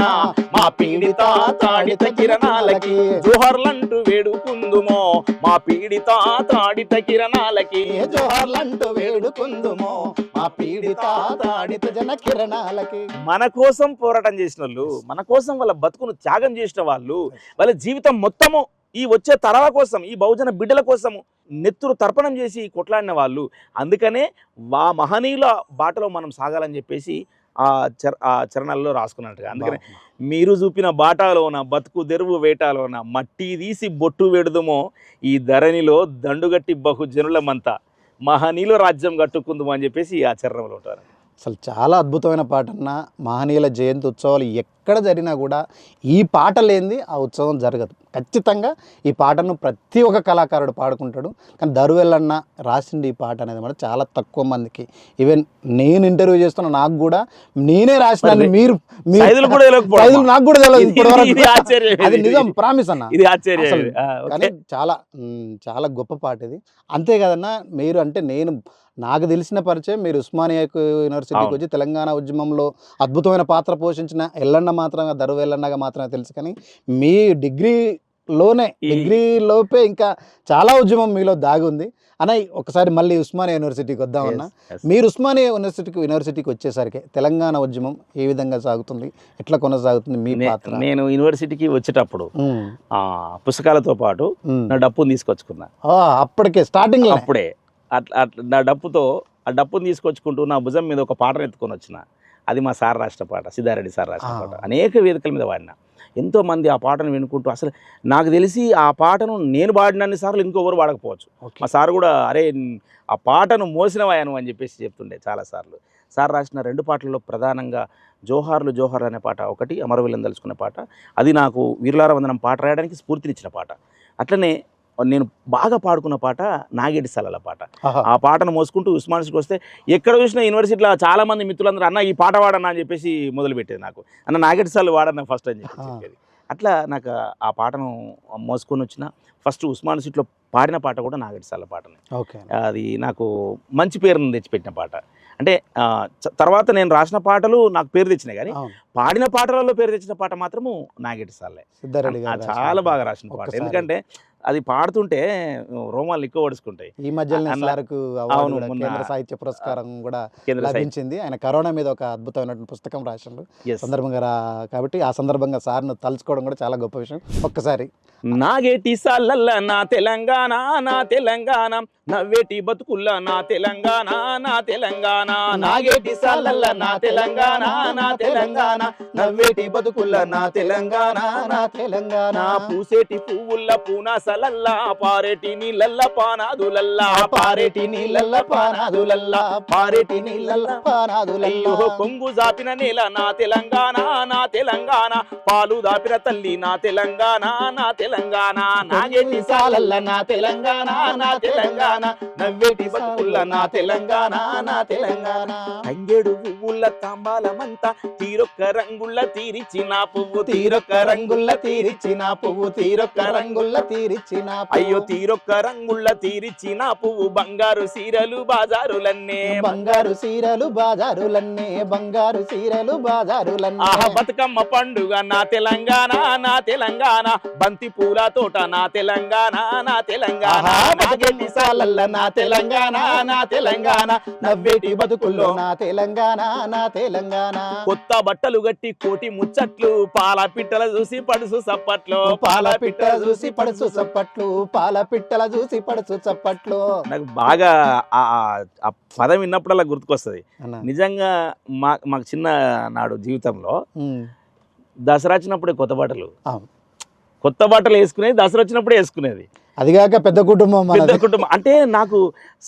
మా పీడిత తాడిత కిరణాలకి, జోహర్లంటూ వేడుకుందుమో మా పీడిత తాడిత కిరణాలకి, జోహార్లంటూ వేడుకుందుమో మా పీడిత తాడిత జన కిరణాలకి. మన కోసం పోరాటం చేసిన వాళ్ళు, మన కోసం వాళ్ళ బతుకును త్యాగం చేసిన వాళ్ళు, వాళ్ళ జీవితం మొత్తము ఈ వచ్చే తరాల కోసం, ఈ బహుజన బిడ్డల కోసము నెత్తురు తర్పణం చేసి కొట్లాడిన వాళ్ళు. అందుకనే మహనీయుల బాటలో మనం సాగాలని చెప్పేసి ఆ చరణాల్లో రాసుకున్నట్టుగా. అందుకనే మీరు చూపిన బాటలోన బతుకు తెరువు వేటాలోన మట్టి తీసి బొట్టు వెడుదుమో ఈ ధరణిలో దండుగట్టి బహుజనులమంతా మహనీయుల రాజ్యం కట్టుకుందాము అని చెప్పేసి ఆ చరణంలో ఉంటారు. అసలు చాలా అద్భుతమైన పాట అన్న. మహనీయుల జయంతి ఉత్సవాలు ఎక్కడ జరిగినా కూడా ఈ పాట లేనిది ఆ ఉత్సవం జరగదు. ఖచ్చితంగా ఈ పాటను ప్రతి ఒక్క కళాకారుడు పాడుకుంటాడు. కానీ దరువెల్లన్న రాసింది ఈ పాట అనేది కూడా చాలా తక్కువ మందికి. ఈవెన్ నేను ఇంటర్వ్యూ చేస్తున్న నాకు కూడా నేనే రాసిన మీరు నాకు కూడా తెలియదు. అది నిజం, ప్రామిస్ అన్న. ఇది ఆశ్చర్యం. కానీ చాలా చాలా గొప్ప పాట ఇది. అంతే కదన్నా, మీరు అంటే నాకు తెలిసిన పరిచయం మీరు ఉస్మానియా యూనివర్సిటీకి వచ్చి తెలంగాణ ఉద్యమంలో అద్భుతమైన పాత్ర పోషించిన ఎల్లన్న మాత్రమే, దరువు ఎల్లన్నగా మాత్రమే తెలుసు. కానీ మీ డిగ్రీ లోపే ఇంకా చాలా ఉద్యమం మీలో దాగి ఉంది అన్న. ఒకసారి మళ్ళీ ఉస్మానియా యూనివర్సిటీకి వద్దామన్నా. మీరు ఉస్మానియా యూనివర్సిటీకి వచ్చేసరికి తెలంగాణ ఉద్యమం ఏ విధంగా సాగుతుంది, ఎట్లా కొనసాగుతుంది మీ పాత్ర? నేను యూనివర్సిటీకి వచ్చేటప్పుడు పుస్తకాలతో పాటు నా డప్పుని తీసుకొచ్చుకున్నా. అప్పటికే స్టార్టింగ్ అప్పుడే నా డప్పుని తీసుకొచ్చుకుంటూ నా భుజం మీద ఒక పాటను ఎత్తుకొని వచ్చిన. అది మా సార్ రాసిన పాట, సిద్ధారెడ్డి సార్ రాసిన పాట. అనేక వేదికల మీద వాడిన. ఎంతోమంది ఆ పాటను వినుకుంటూ, అసలు నాకు తెలిసి ఆ పాటను నేను పాడినన్ని సార్లు ఇంకొకరు పాడకపోవచ్చు. మా సార్ కూడా అరే ఆ పాటను మోసినవాయను అని చెప్పేసి చెప్తుండే చాలాసార్లు. సార్ రాసిన 2 పాటల్లో ప్రధానంగా జోహార్లు జోహార్లు అనే పాట ఒకటి, అమరవీరులను తలుచుకునే పాట. అది నాకు వీరులార వందనం పాట రాయడానికి స్ఫూర్తినిచ్చిన పాట. అట్లనే నేను బాగా పాడుకున్న పాట నాగేటి సలల పాట. ఆ పాటను మోసుకుంటూ ఉస్మానియాకి వస్తే ఎక్కడ చూసినా యూనివర్సిటీలో చాలా మంది మిత్రులందరూ అన్న ఈ పాట వాడన్నా అని చెప్పేసి మొదలుపెట్టేది. నాకు అన్న నాగేటి సలలు వాడన్నా ఫస్ట్ అని చెప్పేది. అట్లా నాకు ఆ పాటను మోసుకొని వచ్చిన. ఫస్ట్ ఉస్మానియాలో పాడిన పాట కూడా నాగేటి సలల పాటనే. అది నాకు మంచి పేరును తెచ్చిపెట్టిన పాట. అంటే తర్వాత నేను రాసిన పాటలు నాకు పేరు తెచ్చినాయి, కానీ పాడిన పాటలలో పేరు తెచ్చిన పాట మాత్రము నాగేటి సలలే. చాలా బాగా రాసిన పాట. ఎందుకంటే అది పాడుతుంటే రోమాలు ఎక్కువ పడుచుకుంటాయి. ఈ మధ్యలో కేంద్ర సాహిత్య పురస్కారం కూడా లభించింది. ఆయన కరోనా మీద ఒక అద్భుతమైన పుస్తకం రాసిండు సందర్భంగా కాబట్టి ఆ సందర్భంగా సార్ను తలుచుకోవడం కూడా చాలా గొప్ప విషయం. ఒక్కసారి నాగేటి సాలల్ల నా తెలంగాణ, నా తెలంగాణ నవ్వేటి బతుకుల్ల నా తెలంగాణ, నా తెలంగాణ. నాగేటి సాలల్ల నా తెలంగాణ, నా తెలంగాణ నవ్వేటి బతుకుల్ల నా తెలంగాణ, నా తెలంగాణ. పూసేటి పువ్వుల్ల పూనాసలల్లా, పారేటి నీళ్ళల్ల పానాదులల్లా, పారేటి నీళ్ళల్ల పానాదులల్లా, పారేటి నీళ్ళల్ల పానాదులల్లా. కొంగు జాపిన నేల నా తెలంగాణ, నా తెలంగాణ పాలు దాపిన తల్లి నా తెలంగాణ, నా తెలంగాణ. నాగేటి సాలల్ల నా తెలంగాణ, నా తెలంగాణ నవ్వేటి బతుకుల్ల నా తెలంగాణ, నా తెలంగాణ. తంగేడు పువ్వుల తాంబాలమంతా తీరొక్క రంగుల్ల తీరిచిన పువ్వు, తీరొక్క రంగుల్ల తీరిచిన పువ్వు, తీరొక్క రంగుల్ల తీరిచిన. అయ్యో తీరొక్క రంగుల్ల తీరిచిన పువ్వు బంగారు సీరలు బాజారులన్నే, బంగారు సీరలు బాజారులన్నే, బంగారు సీరలు బాజారులన్నే. ఆహా బతుకమ్మ పండుగ నా తెలంగాణ, నా తెలంగాణ బంతి పూల తోట నా తెలంగాణ, నా తెలంగాణ. నాగేటి సాలల్ల నా తెలంగాణ, నా తెలంగాణ నవ్వేటి బతుకుల్లో నా తెలంగాణ, నా తెలంగాణ. కొత్త బట్టలు గట్టి కోటి ముచ్చట్లు, పాల పిట్టల చూసి పడుసు చప్పట్లు, పాల పిట్టల చూసి పడుసు చప్పట్లు, పాల పిట్టల చూసి పడుసు చప్పట్లు. నాకు బాగా ఆ పదం విన్నప్పుడల్లా గుర్తుకొస్తుంది. నిజంగా మాకు చిన్న నాడు జీవితంలో దసరా వచ్చినప్పుడే కొత్త బట్టలు వేసుకునేది, దసరా వచ్చినప్పుడే వేసుకునేది. అదిగాక పెద్ద కుటుంబం అంటే నాకు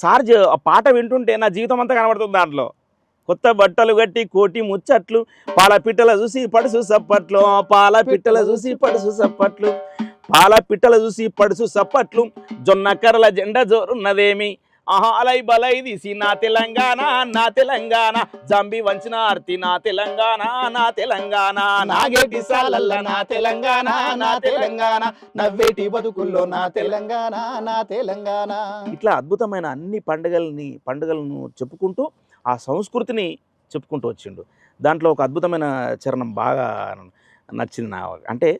సార్ ఆ పాట వింటుంటే నా జీవితం అంతా కనబడుతుంది దాంట్లో. కొత్త బట్టలు గట్టి కోటి ముచ్చట్లు, పాల పిట్టల చూసి పడుసు సప్పట్లు, పాల పిట్టల చూసి పడుసు సప్పట్లు, పాల పిట్టల చూసి పడుసు సప్పట్లు. జొన్న కర్రల జెండా జోరున్నదేమి, ఆహా అలై బలై దిసి నా తెలంగాణ నా తెలంగాణ జంబి వంచిన ఆర్తి నా తెలంగాణ నా తెలంగాణ నాగేటి సాలల్ల నా తెలంగాణ నా తెలంగాణ నవ్వేటి బతుకుల్లో నా తెలంగాణ నా తెలంగాణ. ఇట్లా అద్భుతమైన అన్ని పండుగలను చెప్పుకుంటూ ఆ సంస్కృతిని చెప్పుకుంటూ వచ్చిండు. దాంట్లో ఒక అద్భుతమైన చరణం బాగా నచ్చింది నా అంటే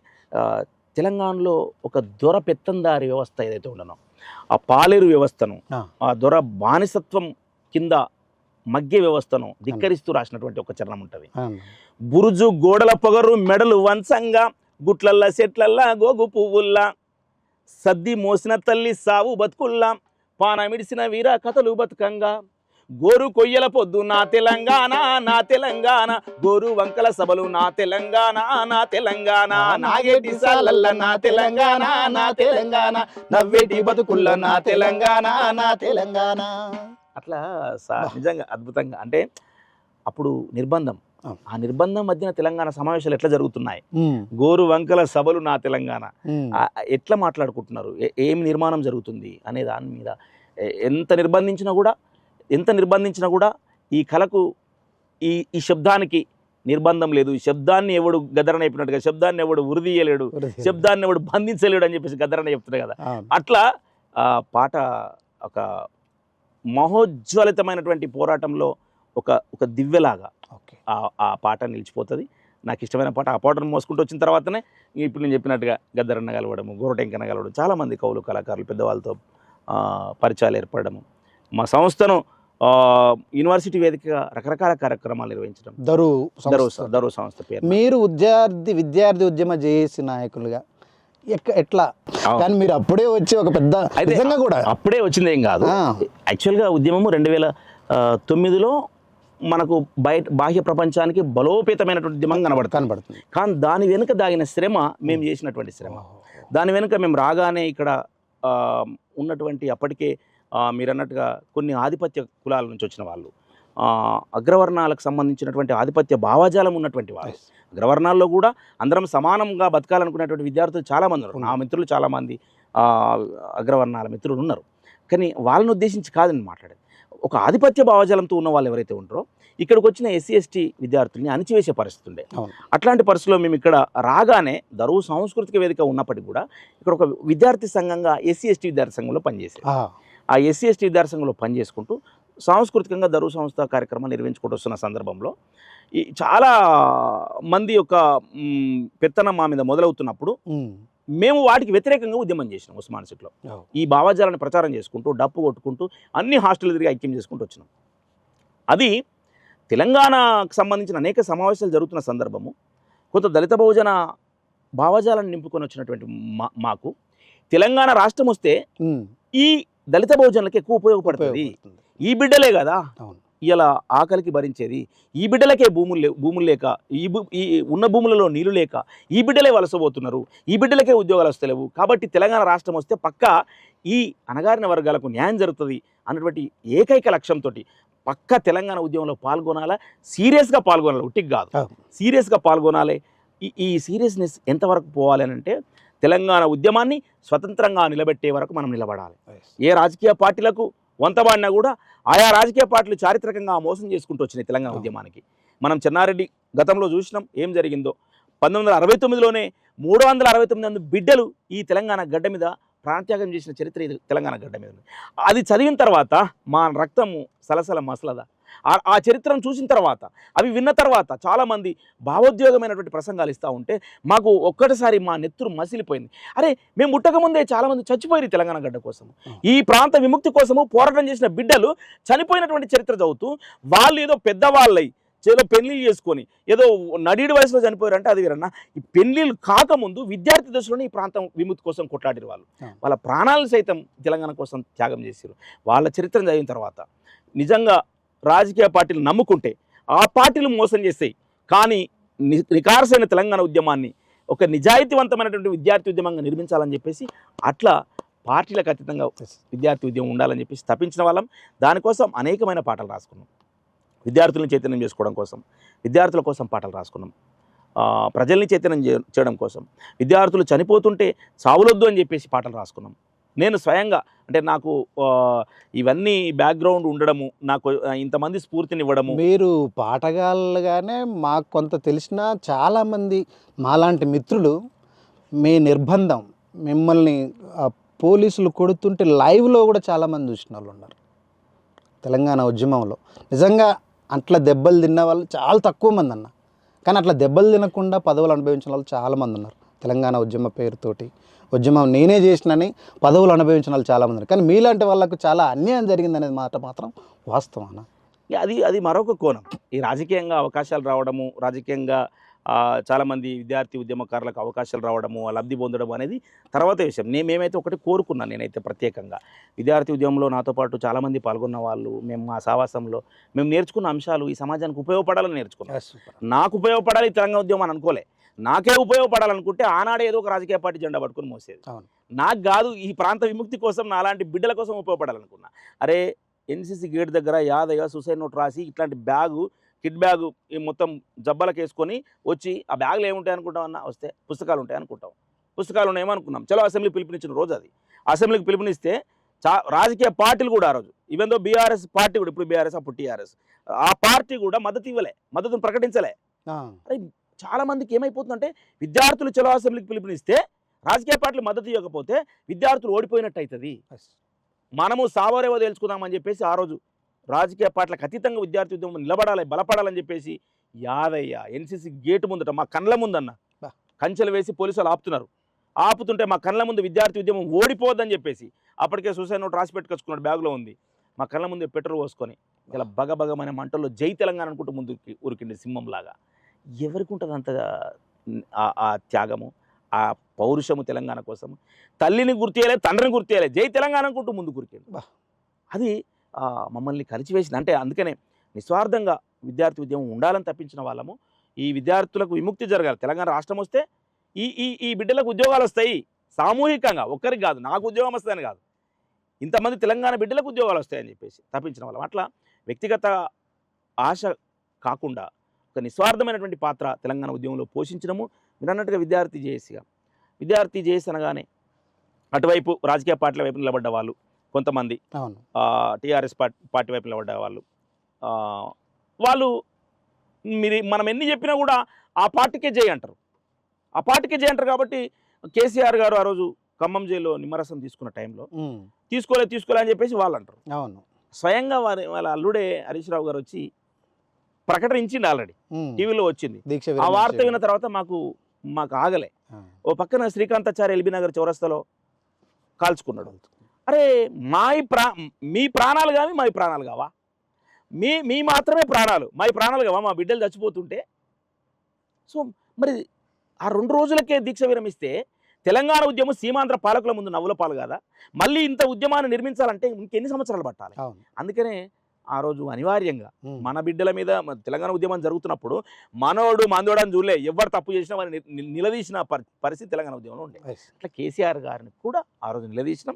తెలంగాణలో ఒక దొర పెత్తందారి వ్యవస్థ ఏదైతే ఉండనో ఆ పాలేరు వ్యవస్థను ఆ దొర బానిసత్వం కింద మగ్గే వ్యవస్థను ధిక్కరిస్తూ రాసినటువంటి ఒక చరణం ఉంటుంది. బురుజు గోడల పొగరు మెడలు వంచంగా గుట్లల్లా చెట్లల్లా గోగు పువ్వుల్లా సద్ది మోసిన తల్లి సావు బతుకుల్లా పానమిడిసిన వీర కథలు బతుకంగా గోరు కొయ్యల పొద్దు నా తెలంగాణ నా తెలంగాణ గోరు వంకల సభలు నా తెలంగాణ నా తెలంగాణ నాగేటి సాలల్ల నా తెలంగాణ నా తెలంగాణ నవ్వేటి బతుకుల్ల నా తెలంగాణ నా తెలంగాణ. అట్లా నిజంగా అద్భుతంగా అంటే అప్పుడు నిర్బంధం, ఆ నిర్బంధం మధ్యన తెలంగాణ సమావేశాలు ఎట్లా జరుగుతున్నాయి, గోరు వంకల సభలు నా తెలంగాణ ఎట్లా మాట్లాడుకుంటున్నారు, ఏం నిర్మాణం జరుగుతుంది అనే దాని మీద ఎంత నిర్బంధించినా కూడా ఈ కళకు ఈ శబ్దానికి నిర్బంధం లేదు. ఈ శబ్దాన్ని ఎవడు గదరణ అయిపోయినట్టుగా శబ్దాన్ని ఎవడు ఉరిదీయలేడు, శబ్దాన్ని ఎవడు బంధించలేడు అని చెప్పేసి గదరణ చెప్తున్నాడు కదా. అట్లా పాట ఒక మహోజ్వలితమైనటువంటి పోరాటంలో ఒక దివ్యలాగా ఆ పాట నిలిచిపోతుంది. నాకు ఇష్టమైన పాట. ఆ పాటను మోసుకుంటూ వచ్చిన తర్వాతనే ఇప్పుడు నేను చెప్పినట్టుగా గద్దరన్న కలవడము, గోరటెంకన్న కలవడం, చాలామంది కవులు కళాకారులు పెద్దవాళ్ళతో పరిచయాలు ఏర్పడము, మా సంస్థను యూనివర్సిటీ వేదికగా రకరకాల కార్యక్రమాలు నిర్వహించడం దరు సంస్థ పేరు. మీరు విద్యార్థి ఉద్యమ జేఏసీ నాయకులుగా ఎట్లా కానీ మీరు అప్పుడే వచ్చి ఒక పెద్ద నిజంగా కూడా అప్పుడే వచ్చింది ఏం కాదు. యాక్చువల్గా ఉద్యమము 2009లో మనకు బాహ్య ప్రపంచానికి బలోపేతమైనటువంటి ఉద్యమం కనబడుతుంది. కానీ దాని వెనుక దాగిన శ్రమ మేము చేసినటువంటి శ్రమ. దాని వెనుక మేము రాగానే ఇక్కడ ఉన్నటువంటి అప్పటికే మీరు అన్నట్టుగా కొన్ని ఆధిపత్య కులాల నుంచి వచ్చిన వాళ్ళు, అగ్రవర్ణాలకు సంబంధించినటువంటి ఆధిపత్య భావజాలం ఉన్నటువంటి వాళ్ళు, అగ్రవర్ణాల్లో కూడా అందరం సమానంగా బతకాలనుకునేటువంటి విద్యార్థులు చాలామంది ఉన్నారు. నా మిత్రులు చాలామంది అగ్రవర్ణాల మిత్రులు ఉన్నారు. కానీ వాళ్ళని ఉద్దేశించి కాదని మాట్లాడేది. ఒక ఆధిపత్య భావజాలంతో ఉన్న వాళ్ళు ఎవరైతే ఉంటారో ఇక్కడికి వచ్చిన ఎస్సీ ఎస్టీ విద్యార్థుల్ని అణిచివేసే పరిస్థితి ఉండే. అట్లాంటి పరిస్థితుల్లో మేము ఇక్కడ రాగానే దరువు సాంస్కృతిక వేదిక ఉన్నప్పటికీ కూడా ఇక్కడ ఒక విద్యార్థి సంఘంగా ఎస్సీ ఎస్టీ విద్యార్థి సంఘంలో పనిచేసేది. ఆ ఎస్సీ ఎస్టీ విద్యార్థి సంఘంలో పనిచేసుకుంటూ సాంస్కృతికంగా దరువు సంస్థ కార్యక్రమం నిర్వహించుకుంటూ వస్తున్న సందర్భంలో ఈ చాలా మంది యొక్క పెత్తనం మా మీద మొదలవుతున్నప్పుడు మేము వాటికి వ్యతిరేకంగా ఉద్యమం చేసినాం. ఉస్మాన్ సిటీలో ఈ భావజాలను ప్రచారం చేసుకుంటూ డప్పు కొట్టుకుంటూ అన్ని హాస్టల్ తిరిగి ఐక్యం చేసుకుంటూ వచ్చినాం. అది తెలంగాణకు సంబంధించిన అనేక సమావేశాలు జరుగుతున్న సందర్భము కొంత దళిత బహుజన భావజాలను నింపుకొని వచ్చినటువంటి మాకు తెలంగాణ రాష్ట్రం వస్తే ఈ దళిత బహుజనులకి ఎక్కువ ఉపయోగపడుతుంది. ఈ బిడ్డలే కదా ఇలా ఆకలికి భరించేది, ఈ బిడ్డలకే భూములు లేక ఈ ఉన్న భూములలో నీళ్లు లేక ఈ బిడ్డలే వలసపోతున్నారు, ఈ బిడ్డలకే ఉద్యోగాలు వస్తలేవు. కాబట్టి తెలంగాణ రాష్ట్రం వస్తే పక్కా ఈ అణగారిన వర్గాలకు న్యాయం జరుగుతుంది అన్నటువంటి ఏకైక లక్ష్యంతో పక్కా తెలంగాణ ఉద్యమంలో పాల్గొనాలా, సీరియస్గా పాల్గొనాలి, ఉట్టికి కాదు సీరియస్గా పాల్గొనాలి. ఈ సీరియస్నెస్ ఎంతవరకు పోవాలి అని అంటే తెలంగాణ ఉద్యమాన్ని స్వతంత్రంగా నిలబెట్టే వరకు మనం నిలబడాలి. ఏ రాజకీయ పార్టీలకు వంతబాడినా కూడా ఆయా రాజకీయ పార్టీలు చారిత్రకంగా మోసం చేసుకుంటూ వచ్చినాయి తెలంగాణ ఉద్యమానికి. మనం చెన్నారెడ్డి గతంలో చూసినాం ఏం జరిగిందో. 1969లోనే 369 మంది బిడ్డలు ఈ తెలంగాణ గడ్డ మీద ప్రాణత్యాగం చేసిన చరిత్ర ఇది తెలంగాణ గడ్డ మీద. అది చదివిన తర్వాత మా రక్తము సలసల మసలదా. ఆ చరిత్రను చూసిన తర్వాత అవి విన్న తర్వాత చాలామంది భావోద్వేగమైనటువంటి ప్రసంగాలు ఇస్తూ ఉంటే మాకు ఒక్కటిసారి మా నెత్తురు మసిలిపోయింది. అరే మేము ముట్టకముందే చాలామంది చచ్చిపోయారు తెలంగాణ గడ్డ కోసము, ఈ ప్రాంత విముక్తి కోసము పోరాటం చేసిన బిడ్డలు చనిపోయినటువంటి చరిత్ర చదువుతూ వాళ్ళు ఏదో పెద్దవాళ్ళై ఏదో పెళ్లిళ్ళు చేసుకొని ఏదో నడిడి వయసులో చనిపోయారంటే అది వీరన్నా. ఈ పెళ్లిళ్ళు కాకముందు విద్యార్థి దశలోనే ఈ ప్రాంతం విముక్తి కోసం కొట్లాడిన వాళ్ళు, వాళ్ళ ప్రాణాలను సైతం తెలంగాణ కోసం త్యాగం చేశారు. వాళ్ళ చరిత్రను చదివిన తర్వాత నిజంగా రాజకీయ పార్టీలు నమ్ముకుంటే ఆ పార్టీలు మోసం చేస్తాయి. కానీ నికార్సైన తెలంగాణ ఉద్యమాన్ని ఒక నిజాయితీవంతమైనటువంటి విద్యార్థి ఉద్యమంగా నిర్మించాలని చెప్పేసి అట్లా పార్టీలకు అతీతంగా విద్యార్థి ఉద్యమం ఉండాలని చెప్పేసి తప్పించిన వాళ్ళం. దానికోసం అనేకమైన పాటలు రాసుకున్నాం. విద్యార్థులను చైతన్యం చేసుకోవడం కోసం, విద్యార్థుల కోసం పాటలు రాసుకున్నాం. ప్రజల్ని చైతన్యం చేయడం కోసం, విద్యార్థులు చనిపోతుంటే చావులొద్దు అని చెప్పేసి పాటలు రాసుకున్నాం. నేను స్వయంగా అంటే నాకు ఇవన్నీ బ్యాక్గ్రౌండ్ ఉండడము, నాకు ఇంతమంది స్ఫూర్తినివ్వడము. మీరు పాటగాళ్ళుగానే మాకు కొంత తెలిసిన చాలామంది మాలాంటి మిత్రులు మీ నిర్బంధం మిమ్మల్ని పోలీసులు కొడుతుంటే లైవ్లో కూడా చాలామంది చూసిన వాళ్ళు ఉన్నారు తెలంగాణ ఉద్యమంలో. నిజంగా అట్లా దెబ్బలు తిన్న వాళ్ళు చాలా తక్కువ మంది అన్న, కానీ అట్లా దెబ్బలు తినకుండా పదవులు అనుభవించిన వాళ్ళు చాలామంది ఉన్నారు. తెలంగాణ ఉద్యమ పేరుతోటి ఉద్యమం నేనే చేసినని పదవులు అనుభవించిన వాళ్ళు చాలామంది ఉన్నారు. కానీ మీలాంటి వాళ్ళకు చాలా అన్యాయం జరిగిందనేది మాట మాత్రం వాస్తవం అన్న. అది మరొక కోణం. ఈ రాజకీయంగా అవకాశాలు రావడము, రాజకీయంగా చాలామంది విద్యార్థి ఉద్యమకారులకు అవకాశాలు రావడము, లబ్ధి పొందడం అనేది తర్వాత విషయం. మేమైతే ఒకటి కోరుకున్నాను. నేనైతే ప్రత్యేకంగా విద్యార్థి ఉద్యమంలో నాతో పాటు చాలామంది పాల్గొన్న వాళ్ళు, మేము మా సావాసంలో మేము నేర్చుకున్న అంశాలు ఈ సమాజానికి ఉపయోగపడాలని నేర్చుకున్నాం. నాకు ఉపయోగపడాలి తెలంగాణ ఉద్యమం అని అనుకోలే. నాకే ఉపయోగపడాలనుకుంటే ఆనాడే ఏదో ఒక రాజకీయ పార్టీ జెండా పట్టుకుని మోసేది. నాకు కాదు, ఈ ప్రాంత విముక్తి కోసం నాలాంటి బిడ్డల కోసం ఉపయోగపడాలనుకున్నా. అరే ఎన్సీసీ గేట్ దగ్గర యాదయ్య సూసైడ్ నోట్ రాసి ఇట్లాంటి బ్యాగు, కిట్ బ్యాగు ఈ మొత్తం జబ్బలకు వేసుకొని వచ్చి ఆ బ్యాగులు ఏముంటాయి అనుకుంటాం అన్న, వస్తే పుస్తకాలు ఉంటాయి అనుకుంటాం. పుస్తకాలు ఉన్నాయేమో అనుకున్నాం. చలో అసెంబ్లీ పిలుపునిచ్చిన రోజు అది. అసెంబ్లీకి పిలుపునిస్తే రాజకీయ పార్టీలు కూడా ఆ రోజు, ఈవెన్ దో బీఆర్ఎస్ పార్టీ కూడా, ఇప్పుడు బీఆర్ఎస్ అప్పుడు టీఆర్ఎస్, ఆ పార్టీ కూడా మద్దతు ఇవ్వలే, మద్దతును ప్రకటించలే. అరే చాలా మందికి ఏమైపోతుందంటే విద్యార్థులు చలో అసెంబ్లీకి పిలుపునిస్తే రాజకీయ పార్టీలు మద్దతు ఇవ్వకపోతే విద్యార్థులు ఓడిపోయినట్టు అవుతుంది. మనము సావరేవో తెలుసుకుందామని చెప్పేసి ఆ రోజు రాజకీయ పార్టీలకు అతీతంగా విద్యార్థి ఉద్యమం నిలబడాలి, బలపడాలని చెప్పేసి యాదయ్య ఎన్సీసీ గేటు ముందట మా కళ్ళ ముందన్న కంచెలు వేసి పోలీసులు ఆపుతుంటే మా కళ్ళ ముందు విద్యార్థి ఉద్యమం ఓడిపోద్దని చెప్పేసి అప్పటికే సూసైడ్ నోట్ రాసి పెట్టుకొచ్చుకున్నాడు, బ్యాగ్లో ఉంది. మా కళ్ళ ముందు పెట్రోల్ పోసుకొని ఇలా బగబగమైన మంటల్లో జై తెలంగాణ అనుకుంటూ ముందుకి ఉరికిండి సింహంలాగా. ఎవరికి ఉంటుంది అంత ఆ త్యాగము, ఆ పౌరుషము తెలంగాణ కోసం? తల్లిని గుర్తియలే, తండ్రిని గుర్తియలే, జై తెలంగాణ అనుకుంటూ ముందుకు ఉరికింది. అది మమ్మల్ని కలిచివేసింది. అంటే అందుకనే నిస్వార్థంగా విద్యార్థి ఉద్యమం ఉండాలని తప్పించిన వాళ్ళము. ఈ విద్యార్థులకు విముక్తి జరగాలి. తెలంగాణ రాష్ట్రం వస్తే ఈ బిడ్డలకు ఉద్యోగాలు వస్తాయి సామూహికంగా, ఒక్కరికి కాదు, నాకు ఉద్యోగం వస్తుందని కాదు, ఇంతమంది తెలంగాణ బిడ్డలకు ఉద్యోగాలు వస్తాయని చెప్పేసి తప్పించిన వాళ్ళం. అట్లా వ్యక్తిగత ఆశ కాకుండా ఒక నిస్వార్థమైనటువంటి పాత్ర తెలంగాణ ఉద్యమంలో పోషించడము. మీరు అన్నట్టుగా విద్యార్థి జేఏసీ అనగానే అటువైపు రాజకీయ పార్టీల వైపు నిలబడ్డ వాళ్ళు కొంతమంది, టీఆర్ఎస్ పార్టీ వైపు నిలబడ్డ వాళ్ళు మనం ఎన్ని చెప్పినా కూడా ఆ పార్టీకే జై అంటారు. కాబట్టి కేసీఆర్ గారు ఆ రోజు ఖమ్మం జైల్లో నిమ్మరసం తీసుకున్న టైంలో తీసుకోలే అని చెప్పేసి వాళ్ళు అంటారు. స్వయంగా వాళ్ళ అల్లుడే హరీష్ రావు గారు వచ్చి ప్రకటించింది, ఆల్రెడీ టీవీలో వచ్చింది. ఆ వార్త విన్న తర్వాత మాకు ఆగలే. ఓ పక్కన శ్రీకాంతాచార్య ఎల్బీ నగర్ చౌరస్తాలో కాల్చుకున్నాడు. అరే మీ ప్రాణాలు కావి మా ప్రాణాలు కావా? మీ మాత్రమే ప్రాణాలు, మా ప్రాణాలు కావా? మా బిడ్డలు చచ్చిపోతుంటే. సో మరి ఆ 2 రోజులకే దీక్ష విరమిస్తే తెలంగాణ ఉద్యమం సీమాంధ్ర పాలకుల ముందు నవ్వుల పాలు కదా. మళ్ళీ ఇంత ఉద్యమాన్ని నిర్మించాలంటే ఇంకెన్ని సంవత్సరాలు పట్టాలి? అందుకనే ఆ రోజు అనివార్యంగా మన బిడ్డల మీద తెలంగాణ ఉద్యమం జరుగుతున్నప్పుడు మనోడు మందోడని చూడలే, ఎవరు తప్పు చేసినా వారిని నిలదీసిన పరిస్థితి తెలంగాణ ఉద్యమంలో ఉండే. అట్లా కేసీఆర్ గారిని కూడా ఆ రోజు నిలదీసినాం,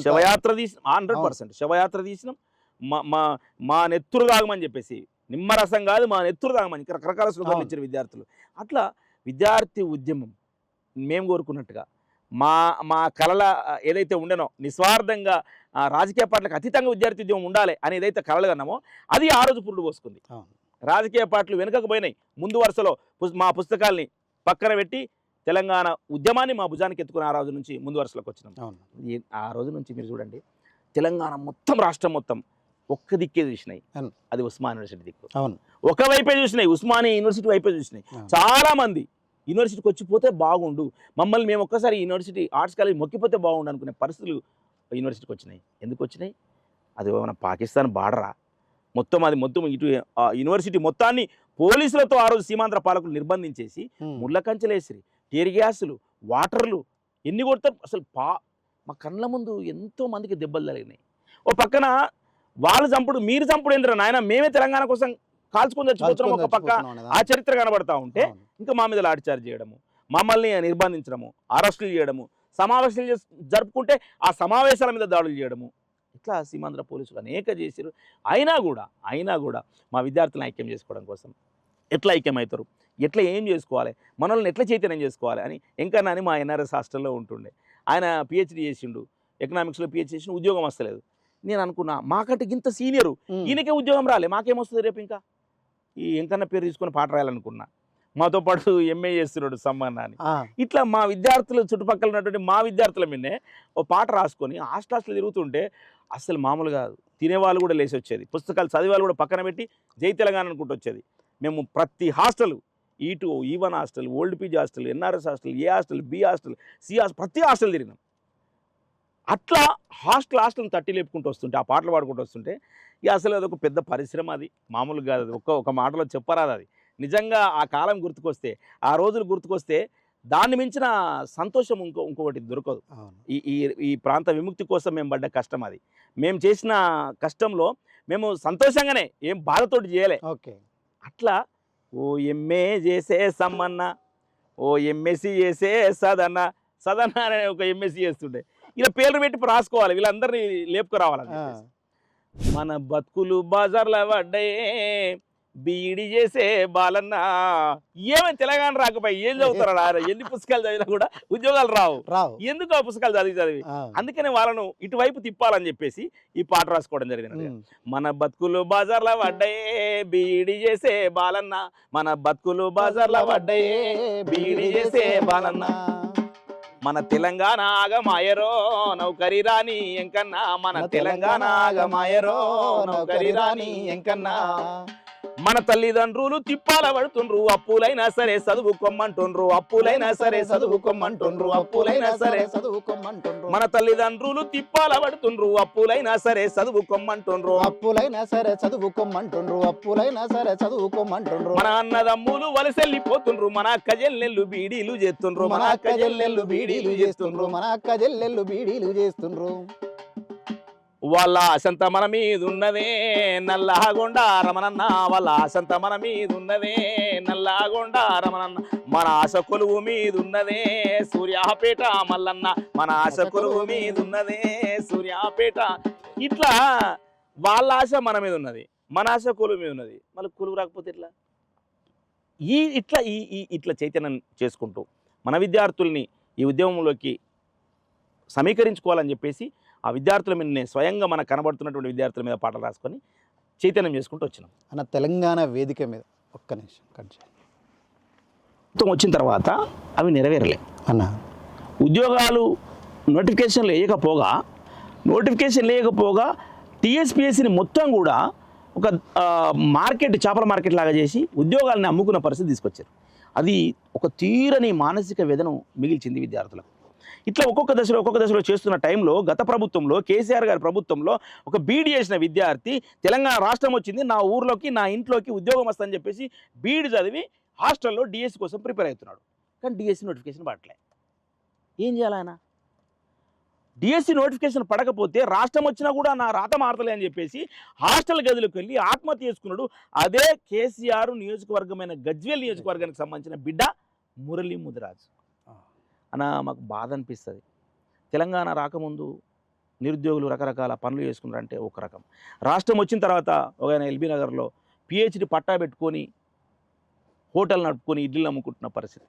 శవయాత్ర తీసినాం, 100% శవయాత్ర తీసినాం. మా నెత్తురు తాగమని చెప్పేసి, నిమ్మరసం కాదు మా నెత్తురు తాగమని రకరకాల స్లోగన్లు ఇచ్చారు విద్యార్థులు. అట్లా విద్యార్థి ఉద్యమం మేము కోరుకున్నట్టుగా మా కళల ఏదైతే ఉండేనో నిస్వార్థంగా రాజకీయ పార్టీలకు అతీతంగా విద్యార్థి ఉద్యమం ఉండాలి అని ఏదైతే కళలు కన్నామో అది ఆ రోజు పురుడు పోసుకుంది. రాజకీయ పార్టీలు వెనుకకు పోయినాయి, ముందు వరుసలో మా పుస్తకాల్ని పక్కన పెట్టి తెలంగాణ ఉద్యమాన్ని మా భుజానికి ఎత్తుకుని ఆ రోజు నుంచి ముందు వరుసలోకి వచ్చినాం. ఆ రోజు నుంచి మీరు చూడండి, తెలంగాణ మొత్తం, రాష్ట్రం మొత్తం ఒక్క దిక్కే చూసినాయి, అది ఉస్మానియా యూనివర్సిటీ దిక్కు. ఒకవైపే చూసినాయి, ఉస్మానియా యూనివర్సిటీ వైపే చూసినాయి. చాలా మంది యూనివర్సిటీకి వచ్చిపోతే బాగుండు, మమ్మల్ని మేము ఒక్కసారి యూనివర్సిటీ ఆర్ట్స్ కాలేజ్ మొక్కిపోతే బాగుండు అనుకునే పరిస్థితులు యూనివర్సిటీకి వచ్చినాయి. ఎందుకు వచ్చినాయి? అది మన పాకిస్తాన్ బార్డరా? మొత్తం ఇటు యూనివర్సిటీ మొత్తాన్ని పోలీసులతో ఆ రోజు సీమాంధ్ర పాలకులు నిర్బంధించేసి ముళ్ళ కంచెలేసిరి, టీర్ గ్యాసులు, వాటర్లు ఎన్ని కొడతారు అసలు. మా కళ్ళ ముందు ఎంతో మందికి దెబ్బలు తగిలినాయి. ఓ పక్కన వాళ్ళు చంపుడు, మీరు చంపుడు ఏంద్రా నాయన, మేమే తెలంగాణ కోసం కాల్చుకొని చచ్చిపోతున్నాం ఒక పక్క ఆ చరిత్ర కనబడతా ఉంటే, ఇంకా మా మీద లాఠీచార్జ్ చేయడము, మమ్మల్ని నిర్బంధించడము, అరెస్టులు చేయడము, సమావేశాలు జరుపుకుంటే ఆ సమావేశాల మీద దాడులు చేయడము, ఇట్లా సీమాంధ్ర పోలీసులు అనేక చేశారు. అయినా కూడా మా విద్యార్థులను ఐక్యం చేసుకోవడం కోసం ఎట్లా ఐక్యమవుతారు, ఎట్లా ఏం చేసుకోవాలి, మనల్ని ఎట్లా చైతన్యం చేసుకోవాలి అని ఎంకన్నా అని మా ఎన్ఆర్ఎస్ హాస్టల్లో ఉంటుండే. ఆయన పిహెచ్డి చేసిండు, ఎకనామిక్స్లో పిహెచ్డి చేసిన ఉద్యోగం వస్తలేదు. నేను అనుకున్నా మాకంటే ఇంత సీనియరు ఈయనకే ఉద్యోగం రాలే, మాకేమొస్తుంది రేపు ఇంకా ఈ ఎంకన్న పేరు తీసుకొని పాట రాయాలనుకున్నా. మాతో పాటు ఎంఏ చేస్తున్నాడు సమ్మన్న అని. ఇట్లా మా విద్యార్థులు చుట్టుపక్కల ఉన్నటువంటి మా విద్యార్థుల మీదనే ఓ పాట రాసుకొని హాస్టల్ తిరుగుతుంటే అసలు మామూలు కాదు, తినేవాళ్ళు కూడా లేచి వచ్చేది, పుస్తకాలు చదివేవాళ్ళు కూడా పక్కన పెట్టి జై తెలంగాణ అనుకుంటూ వచ్చేది. మేము ప్రతి hostel E2 E1 hostel, old PG hostel, NRS hostel, A hostel, B hostel, C hostel, ప్రతి హాస్టల్ తిరిగినాం. అట్లా హాస్టల్ని తట్టి లేపుకుంటూ వస్తుంటే, ఆ పాటలు పాడుకుంటూ వస్తుంటే ఇక అసలు అదొక పెద్ద పరిశ్రమ, అది మామూలుగా కాదు, అది ఒక మాటలో చెప్పరాదు. అది నిజంగా ఆ కాలం గుర్తుకొస్తే, ఆ రోజులు గుర్తుకొస్తే దాన్ని మించిన సంతోషం ఇంకొకటి దొరకదు. ఈ ఈ ఈ ప్రాంత విముక్తి కోసం మేము పడ్డ కష్టం, అది మేము చేసిన కష్టంలో మేము సంతోషంగానే, ఏం బాధతోటి చేయలే. అట్లా ఓ ఎంఏ చేసే సమ్మన్న, ఓ ఎంఎస్సి చేసే సదన్న, సదన్న అనే ఒక ఎంఎస్సి చేస్తుండే, ఇలా పేర్లు పెట్టి రాసుకోవాలి, వీళ్ళందరినీ లేపుకురావాలని. మన బతుకులు బజార్ల పడ్డాయే, బీఈడి చేసే బాలన్న. ఏమని తెలంగాణ రాకపోయి ఏం చదువుతారా, ఎన్ని పుస్తకాలు చదివినా కూడా ఉద్యోగాలు రావు. ఎందుకు ఆ పుస్తకాలు చదివి అందుకనే వాళ్ళను ఇటువైపు తిప్పాలని చెప్పేసి ఈ పాట రాసుకోవడం జరిగింది. మన బతుకులు బజార్ల పడ్డాయే, బీఈడి చేసే బాలన్న, మన బతుకులు బజార్ల పడ్డాయే, బీఈడి చేసే బాలన్న. మన తెలంగాణ ఆగమాయరో నౌకరి రాని ఎంకన్నా, మన తెలంగాణ ఆగమాయరో నౌకరి రాని ఎంకన్నా. మన తల్లిదండ్రులు తిప్పాల పడుతుండ్రు, అప్పులైనా సరే చదువుకోమంటుండ్రు, అప్పులైనా సరే చదువుకోమంటుండ్రు, అప్పులైనా సరే చదువుకోమంటుండ్రు. మన తల్లిదండ్రులు తిప్పాల పడుతుండ్రు, అప్పులైనా సరే చదువుకోమంటుండ్రు, అప్పులైనా సరే చదువుకోమంటుండ్రు, అప్పులైనా సరే చదువుకోమంటుండ్రు. మన అన్నదమ్ములు వలసెళ్ళిపోతుండ్రు, మన అక్క చెల్లెళ్ళు బీడీలు చేస్తుండ్రు, మన అక్క చెల్లెళ్ళు బీడీలు చేస్తుండ్రు, మన అక్క చెల్లెళ్ళు బీడీలు చేస్తుండ్రు. వాళ్ళ ఆశంత మన మీద ఉన్నదే నల్లగొండ రమణన్న, వాళ్ళ ఆశంత మన మీద ఉన్నదే నల్లగొండ రమణన్న. మన ఆశ కొలువు మీద ఉన్నదే సూర్యాపేట మల్లన్న, మన ఆశ కొలువు మీద ఉన్నదే సూర్యాపేట. ఇట్లా వాళ్ళ ఆశ మన మీద ఉన్నది, మన ఆశ కొలువు మీద ఉన్నది, మళ్ళీ కొలువు రాకపోతే ఎట్లా? ఇట్లా చైతన్యం చేసుకుంటూ మన విద్యార్థుల్ని ఈ ఉద్యమంలోకి సమీకరించుకోవాలని చెప్పేసి ఆ విద్యార్థుల మీద స్వయంగా మనకు కనబడుతున్నటువంటి విద్యార్థుల మీద పాటలు రాసుకొని చైతన్యం చేసుకుంటూ వచ్చినాం. అన్న తెలంగాణ వేదిక మీద ఒక్క నిమిషం కట్ చేయండి. మొత్తం వచ్చిన తర్వాత అవి నెరవేరలే అన్న. ఉద్యోగాలు నోటిఫికేషన్ లేకపోగా టీఎస్పీఎస్సీని మొత్తం కూడా ఒక మార్కెట్, చేపల మార్కెట్ లాగా చేసి ఉద్యోగాలను అమ్ముకున్న పరిస్థితి తీసుకొచ్చారు. అది ఒక తీరని మానసిక వేదన మిగిల్చింది విద్యార్థులకు. ఇట్లా ఒక్కొక్క దశలో చేస్తున్న టైంలో గత ప్రభుత్వంలో కేసీఆర్ గారి ప్రభుత్వంలో ఒక బీఈడి చేసిన విద్యార్థి తెలంగాణ రాష్ట్రం వచ్చింది, నా ఊర్లోకి నా ఇంట్లోకి ఉద్యోగం వస్తుందని చెప్పేసి బీఈడి చదివి హాస్టల్లో డిఎస్సి కోసం ప్రిపేర్ అవుతున్నాడు. కానీ డిఎస్సి నోటిఫికేషన్ పడట్లే. ఏం చేయాలి ఆయన? డిఎస్సి నోటిఫికేషన్ పడకపోతే రాష్ట్రం వచ్చినా కూడా నా రాత మారతలే అని చెప్పేసి హాస్టల్ గదిలోకి వెళ్ళి ఆత్మహత్య చేసుకున్నాడు. అదే కేసీఆర్ నియోజకవర్గమైన గజ్వేల్ నియోజకవర్గానికి సంబంధించిన బిడ్డ మురళీ ముదిరాజు అన్న. మాకు బాధ అనిపిస్తుంది. తెలంగాణ రాకముందు నిరుద్యోగులు రకరకాల పనులు చేసుకున్నారంటే ఒక రకం, రాష్ట్రం వచ్చిన తర్వాత ఒక ఆయన ఎల్బీ నగర్లో పిహెచ్డి పట్టా పెట్టుకొని హోటల్ నడుపుకొని ఇడ్లీలు అమ్ముకుంటున్న పరిస్థితి,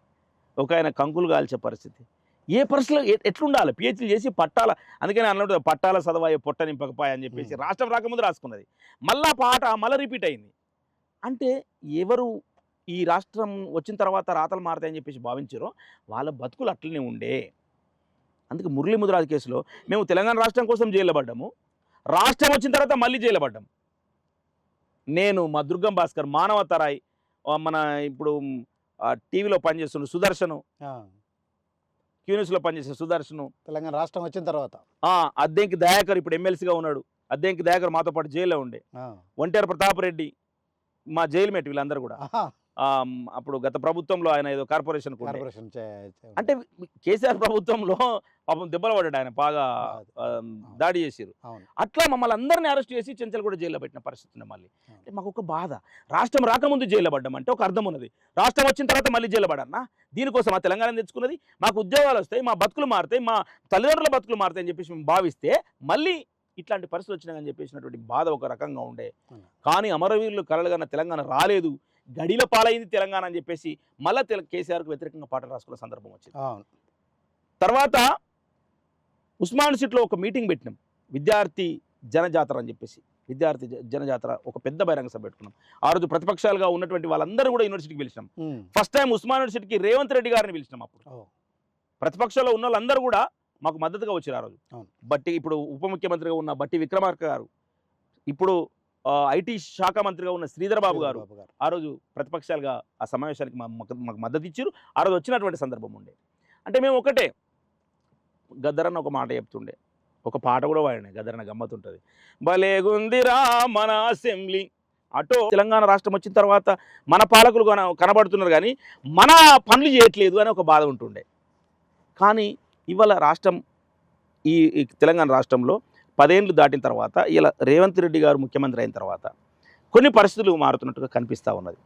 ఒక ఆయన కంకులు కాల్చే పరిస్థితి. ఏ పరిస్థితిలో ఎట్లుండాలి? పిహెచ్డి చేసి పట్టాల, అందుకని అన్నట్టు పట్టాల చదవాయి పొట్ట నింపకపాయ అని చెప్పేసి రాష్ట్రం రాకముందు రాసుకున్నది, మళ్ళా పాట మళ్ళీ రిపీట్ అయింది. అంటే ఎవరు ఈ రాష్ట్రం వచ్చిన తర్వాత రాతలు మారతాయని చెప్పేసి భావించారో వాళ్ళ బతుకులు అట్లనే ఉండే. అందుకే మురళీ ముదిరాజు కేసులో మేము తెలంగాణ రాష్ట్రం కోసం జైల్లో పడ్డాము, రాష్ట్రం వచ్చిన తర్వాత మళ్ళీ జైల్లో పడ్డాం. నేను, మా దుర్గం భాస్కర్, మానవతరాయ్, మన ఇప్పుడు టీవీలో పనిచేస్తున్న సుదర్శను, క్యూన్యూస్లో పనిచేసే సుదర్శను, తెలంగాణ రాష్ట్రం వచ్చిన తర్వాత అద్దెంకి దయాకర్ ఇప్పుడు ఎమ్మెల్సీగా ఉన్నాడు. అద్దెంకి దయాకర్ మాతో పాటు జైల్లో ఉండే. ఒంటేరు ప్రతాప్ రెడ్డి మా జైలు మేట్, వీళ్ళందరూ కూడా అప్పుడు గత ప్రభుత్వంలో ఆయన ఏదో కార్పొరేషన్ అంటే కేసీఆర్ ప్రభుత్వంలో పాపం దెబ్బలు పడ్డాడు ఆయన, బాగా దాడి చేసారు. అట్లా మమ్మల్ని అందరినీ అరెస్ట్ చేసి చెంచల్ కూడా జైల్లో పెట్టిన పరిస్థితి ఉంది. మళ్ళీ అంటే మాకు ఒక బాధ, రాష్ట్రం రాకముందు జైల్లో పడ్డాం అంటే ఒక అర్థం ఉన్నది, రాష్ట్రం వచ్చిన తర్వాత మళ్ళీ జైల్లో పడన్నా దీనికోసం మా తెలంగాణ తెచ్చుకున్నది, మాకు ఉద్యోగాలు వస్తాయి, మా బతుకులు మారుతాయి, మా తల్లిదండ్రుల బతుకులు మారుతాయి అని చెప్పేసి మేము భావిస్తే మళ్ళీ ఇట్లాంటి పరిస్థితులు వచ్చినాయని చెప్పేసినటువంటి బాధ ఒక రకంగా ఉండే. కానీ అమరవీరులు కలలుగన్న తెలంగాణ రాలేదు, గడిల పాలైంది తెలంగాణ అని చెప్పేసి మళ్ళీ కేసీఆర్కు వ్యతిరేకంగా పాటలు రాసుకున్న సందర్భం వచ్చింది. తర్వాత ఉస్మాన్ యూనివర్సిటీలో ఒక మీటింగ్ పెట్టినాం, విద్యార్థి జనజాతర అని చెప్పేసి. విద్యార్థి జనజాతర ఒక పెద్ద బహిరంగ సభ పెట్టుకున్నాం. ఆ రోజు ప్రతిపక్షాలుగా ఉన్నటువంటి వాళ్ళందరూ కూడా యూనివర్సిటీకి పిలిచినాం. ఫస్ట్ టైం ఉస్మాన్ యూనివర్సిటీకి రేవంత్ రెడ్డి గారిని పిలిచినాం. అప్పుడు ప్రతిపక్షంలో ఉన్న వాళ్ళందరూ కూడా మాకు మద్దతుగా వచ్చారు ఆ రోజు. బట్టి ఇప్పుడు ఉప ముఖ్యమంత్రిగా ఉన్న బట్టి విక్రమార్క గారు, ఇప్పుడు ఐటీ శాఖ మంత్రిగా ఉన్న శ్రీధర్ బాబు గారు ఆ రోజు ప్రతిపక్షాలుగా ఆ సమావేశానికి మాకు మద్దతు ఇచ్చారు. ఆ రోజు వచ్చినటువంటి సందర్భం ఉండే. అంటే మేము ఒకటే, గద్దరన్న ఒక మాట చెప్తుండే, ఒక పాట కూడా వాడినాయి, గద్దరన్న గమ్మతుంటుంది. భలేగుందిరా మన అసెంబ్లీ. అటో తెలంగాణ రాష్ట్రం వచ్చిన తర్వాత మన పాలకులు కనబడుతున్నారు కానీ మన పనులు చేయట్లేదు అని ఒక బాధ ఉంటుండే. కానీ ఇవాళ రాష్ట్రం, ఈ తెలంగాణ రాష్ట్రంలో 10 ఏళ్ళు దాటిన తర్వాత ఇలా రేవంత్ రెడ్డి గారు ముఖ్యమంత్రి అయిన తర్వాత కొన్ని పరిస్థితులు మారుతున్నట్టుగా కనిపిస్తూ ఉన్నది.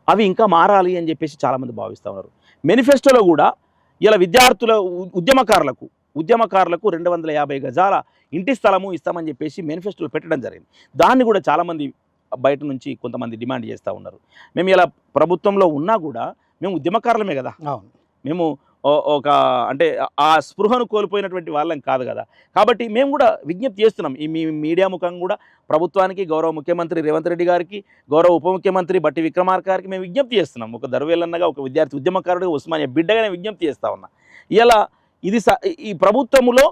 అవి ఇంకా మారాలి అని చెప్పేసి చాలామంది భావిస్తూ ఉన్నారు. మేనిఫెస్టోలో కూడా ఇలా విద్యార్థుల ఉద్యమకారులకు 250 గజాల ఇంటి స్థలము ఇస్తామని చెప్పేసి మేనిఫెస్టోలో పెట్టడం జరిగింది. దాన్ని కూడా చాలామంది బయట నుంచి కొంతమంది డిమాండ్ చేస్తూ ఉన్నారు. మేము ఇలా ప్రభుత్వంలో ఉన్నా కూడా మేము ఉద్యమకారులమే కదా, మేము ఒక అంటే ఆ స్పృహను కోల్పోయినటువంటి వాళ్ళం కాదు కదా. కాబట్టి మేము కూడా విజ్ఞప్తి చేస్తున్నాం, ఈ మీ మీడియా ముఖంగా కూడా ప్రభుత్వానికి, గౌరవ ముఖ్యమంత్రి రేవంత్ రెడ్డి గారికి, గౌరవ ఉప ముఖ్యమంత్రి బట్టి విక్రమార్క గారికి మేము విజ్ఞప్తి చేస్తున్నాం. ఒక దర్వేలన్నగా, ఒక విద్యార్థి ఉద్యమకారుడిగా, ఉస్మానియా బిడ్డగానే విజ్ఞప్తి చేస్తా ఉన్నా. ఇలా ఇది ఈ ప్రభుత్వములో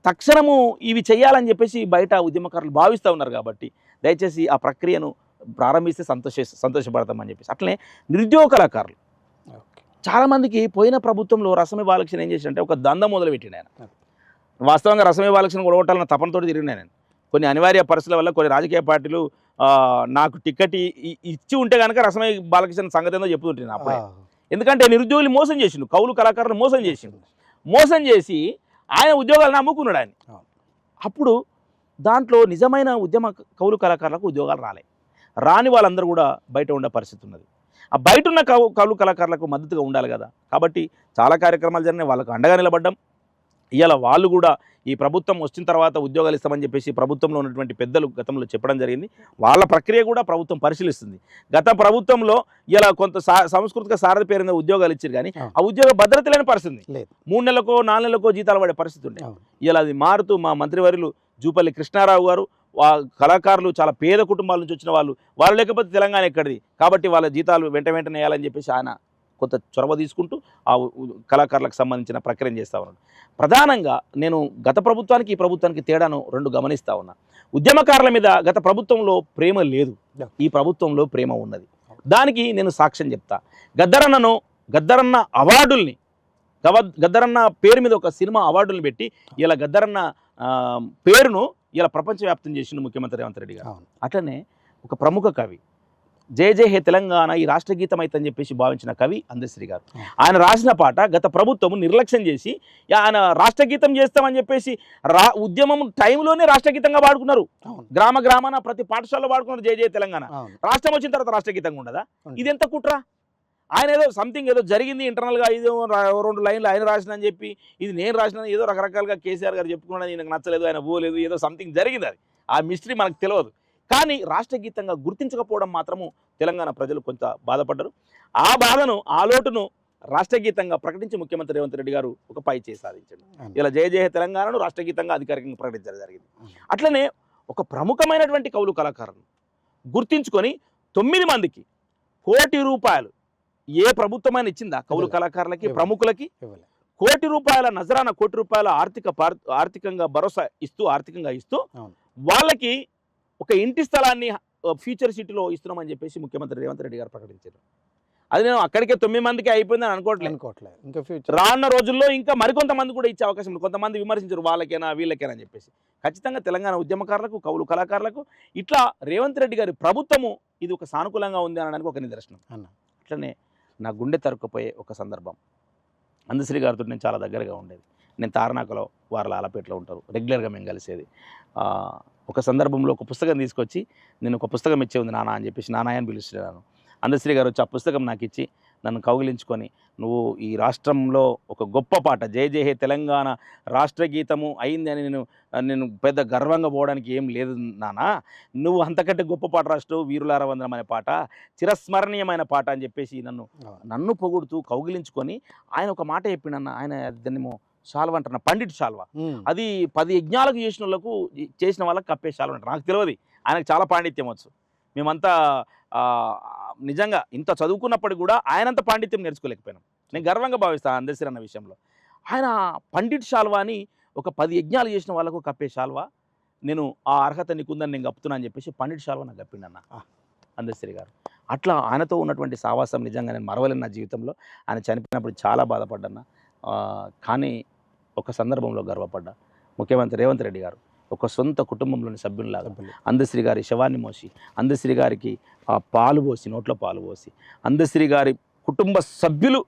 తక్షణము ఇవి చేయాలని చెప్పేసి బయట ఉద్యమకారులు భావిస్తూ ఉన్నారు. కాబట్టి దయచేసి ఆ ప్రక్రియను ప్రారంభిస్తే సంతోషపడతామని చెప్పేసి. అట్లనే నిరుద్యోగ కళాకారులు చాలామందికి పోయిన ప్రభుత్వంలో రసమే బాలకృష్ణ ఏం చేశాడంటే ఒక దంద మొదలుపెట్టిండు ఆయన. వాస్తవంగా రసమే బాలకృష్ణ ఓటాలన్న తపనతోటి తిరిగినా నేను. కొన్ని అనివార్య పరిస్థితుల వల్ల కొన్ని రాజకీయ పార్టీలు నాకు టికెట్ ఇచ్చి ఉంటే కనుక రసమే బాలకృష్ణ సంగతి ఏందో చెప్తుంటాను అప్పుడే. ఎందుకంటే నిరుద్యోగులు మోసం చేసిండు, కౌలు కళాకారులు మోసం చేసి ఆయన ఉద్యోగాలను అమ్ముకున్నాడు ఆయన. అప్పుడు దాంట్లో నిజమైన ఉద్యమ కౌలు కళాకారులకు ఉద్యోగాలు రాని వాళ్ళందరూ కూడా బయట ఉండే పరిస్థితి ఉన్నది. ఆ బయట ఉన్న కౌలు కళాకారులకు మద్దతుగా ఉండాలి కదా. కాబట్టి చాలా కార్యక్రమాలు జరిగినాయి, వాళ్ళకు అండగా నిలబడ్డాం. ఇవాళ వాళ్ళు కూడా ఈ ప్రభుత్వం వచ్చిన తర్వాత ఉద్యోగాలు ఇస్తామని చెప్పేసి ప్రభుత్వంలో ఉన్నటువంటి పెద్దలు గతంలో చెప్పడం జరిగింది. వాళ్ళ ప్రక్రియ కూడా ప్రభుత్వం పరిశీలిస్తుంది. గత ప్రభుత్వంలో ఇలా కొంత సాంస్కృతిక సారథి పేరు మీద ఉద్యోగాలు ఇచ్చారు కానీ ఆ ఉద్యోగ భద్రత లేని పరిస్థితి, 3 నెలలకో 4 నెలలకో జీతాలు పడే పరిస్థితి ఉండే. ఇలా అది మారుతూ మా మంత్రివర్యులు జూపల్లి కృష్ణారావు గారు, కళాకారులు చాలా పేద కుటుంబాల నుంచి వచ్చిన వాళ్ళు లేకపోతే తెలంగాణ ఎక్కడిది, కాబట్టి వాళ్ళ జీతాలు వెంటనే వేయాలని చెప్పేసి ఆయన కొంత చొరవ తీసుకుంటూ ఆ కళాకారులకు సంబంధించిన ప్రక్రియను చేస్తూ ఉన్నాడు. ప్రధానంగా నేను గత ప్రభుత్వానికి ఈ ప్రభుత్వానికి తేడాను 2 గమనిస్తూ ఉన్నా. ఉద్యమకారుల మీద గత ప్రభుత్వంలో ప్రేమ లేదు, ఈ ప్రభుత్వంలో ప్రేమ ఉన్నది. దానికి నేను సాక్ష్యం చెప్తా. గద్దరన్న అవార్డుల్ని, గద్దరన్న పేరు మీద ఒక సినిమా అవార్డులు పెట్టి ఇలా గద్దరన్న పేరును ఇలా ప్రపంచవ్యాప్తం చేసిండు ముఖ్యమంత్రి రేవంత్ రెడ్డి గారు. అట్లనే ఒక ప్రముఖ కవి, జయ జయ హే తెలంగాణ ఈ రాష్ట్ర గీతం అయితని చెప్పేసి భావించిన కవి అందశ్రీ గారు, ఆయన రాసిన పాట గత ప్రభుత్వం నిర్లక్ష్యం చేసి ఆయన రాష్ట్ర గీతం చేస్తామని చెప్పేసి ఉద్యమం టైంలోనే రాష్ట్ర గీతంగా వాడుకున్నారు. గ్రామాన ప్రతి పాఠశాలలో వాడుకున్నారు జయ జయ తెలంగాణ. రాష్ట్రం వచ్చిన తర్వాత రాష్ట్ర గీతంగా ఉండదా? ఇది ఎంత కుట్ర? ఆయన ఏదో జరిగింది ఇంటర్నల్గా, ఇదో 2 లైన్లు ఆయన రాసిన అని చెప్పి, ఇది నేను రాసిన ఏదో రకరకాలుగా కేసీఆర్ గారు చెప్పుకున్నాడు, నాకు నచ్చలేదు, ఆయన పోలేదు, ఏదో సంథింగ్ జరిగింది. అది ఆ మిస్టరీ మనకు తెలియదు. కానీ రాష్ట్ర గీతంగా గుర్తించకపోవడం మాత్రము తెలంగాణ ప్రజలు కొంత బాధపడ్డారు. ఆ బాధను, ఆ లోటును రాష్ట్ర గీతంగా ప్రకటించి ముఖ్యమంత్రి రేవంత్ రెడ్డి గారు ఒక పై చేసి సాధించాడు. ఇలా జయ జయ తెలంగాణను రాష్ట్ర గీతంగా అధికారికంగా ప్రకటించడం జరిగింది. అట్లనే ఒక ప్రముఖమైనటువంటి కౌలు కళాకారులను గుర్తించుకొని 9 మందికి ₹1 కోటి ఏ ప్రభుత్వమైన ఇచ్చిందా? కౌలు కళాకారులకి, ప్రముఖులకి ₹1 కోటి నజరాన, ₹1 కోటి ఆర్థికంగా భరోసా ఇస్తూ, ఆర్థికంగా ఇస్తూ వాళ్ళకి ఒక ఇంటి స్థలాన్ని ఫ్యూచర్ సిటీలో ఇస్తున్నామని చెప్పేసి ముఖ్యమంత్రి రేవంత్ రెడ్డి గారు ప్రకటించారు. అది నేను అక్కడికే 9 మందికి అయిపోయిందని అనుకోవట్లేదు. ఇంకా రానున్న రోజుల్లో ఇంకా మరికొంతమంది కూడా ఇచ్చే అవకాశం ఉంది. కొంతమంది విమర్శించారు వాళ్ళకేనా వీళ్ళకేనా అని చెప్పేసి. ఖచ్చితంగా తెలంగాణ ఉద్యమకారులకు, కౌలు కళాకారులకు ఇట్లా రేవంత్ రెడ్డి గారి ప్రభుత్వము ఇది ఒక సానుకూలంగా ఉంది అనడానికి ఒక నిదర్శనం. అట్లనే నా గుండె తరుక్కుపోయే ఒక సందర్భం, అందశ్రీ గారితో నేను చాలా దగ్గరగా ఉండేది. నేను తారనాకలో, వారు ఆలపేటలో ఉంటారు, రెగ్యులర్గా మేము కలిసేది. ఒక సందర్భంలో ఒక పుస్తకం తీసుకొచ్చి, నేను ఒక పుస్తకం ఇచ్చే ఉంది నాన్న అని చెప్పేసి నాన్న అని పిలుస్తున్నాను. అందశ్రీ గారు వచ్చి ఆ పుస్తకం నాకు ఇచ్చి నన్ను కౌగిలించుకొని, నువ్వు ఈ రాష్ట్రంలో ఒక గొప్ప పాట జయ జయ హే తెలంగాణ రాష్ట్ర గీతము అయింది అని నేను పెద్ద గర్వంగా పోవడానికి ఏం లేదు నాన్న, నువ్వు అంతకంటే గొప్ప పాట రాష్ట్రం వీరులార వందనం అనే పాట చిరస్మరణీయమైన పాట అని చెప్పేసి నన్ను పొగుడుతూ కౌగిలించుకొని ఆయన ఒక మాట చెప్పిండన్న. ఆయన దాన్నేమో శాల్వ అంటున్నా, పండిట్ శాల్వ. అది 10 యజ్ఞాలకు చేసిన వాళ్ళకి కప్పే శాల్వ అంటారు. నాకు తెలియదు, ఆయనకు చాలా పాండిత్యం వచ్చు. మేమంతా నిజంగా ఇంత చదువుకున్నప్పటికి కూడా ఆయనంత పాండిత్యం నేర్చుకోలేకపోయినాం. నేను గర్వంగా భావిస్తాను అందశ్రీ అన్న విషయంలో. ఆయన పండిట్ శాల్వ అని ఒక 10 యజ్ఞాలు చేసిన వాళ్ళకు కప్పే శాల్వ, నేను ఆ అర్హత నీకుందని నేను కప్పుతున్నా అని చెప్పేసి పండిట్ శాల్వ నాకు కప్పిండన్న అందశ్రీ గారు. అట్లా ఆయనతో ఉన్నటువంటి సావాసం నిజంగా నేను మరవలేను నా జీవితంలో. ఆయన చనిపోయినప్పుడు చాలా బాధపడ్డన్నా. కానీ ఒక సందర్భంలో గర్వపడ్డా. ముఖ్యమంత్రి రేవంత్ రెడ్డి గారు ఒక సొంత కుటుంబంలోని సభ్యునిలాగా అందశ్రీ గారి శవాన్ని మోసి, అందశ్రీ గారికి పాలు పోసి, నోట్లో పాలు పోసి, అందశ్రీ గారి కుటుంబ సభ్యులు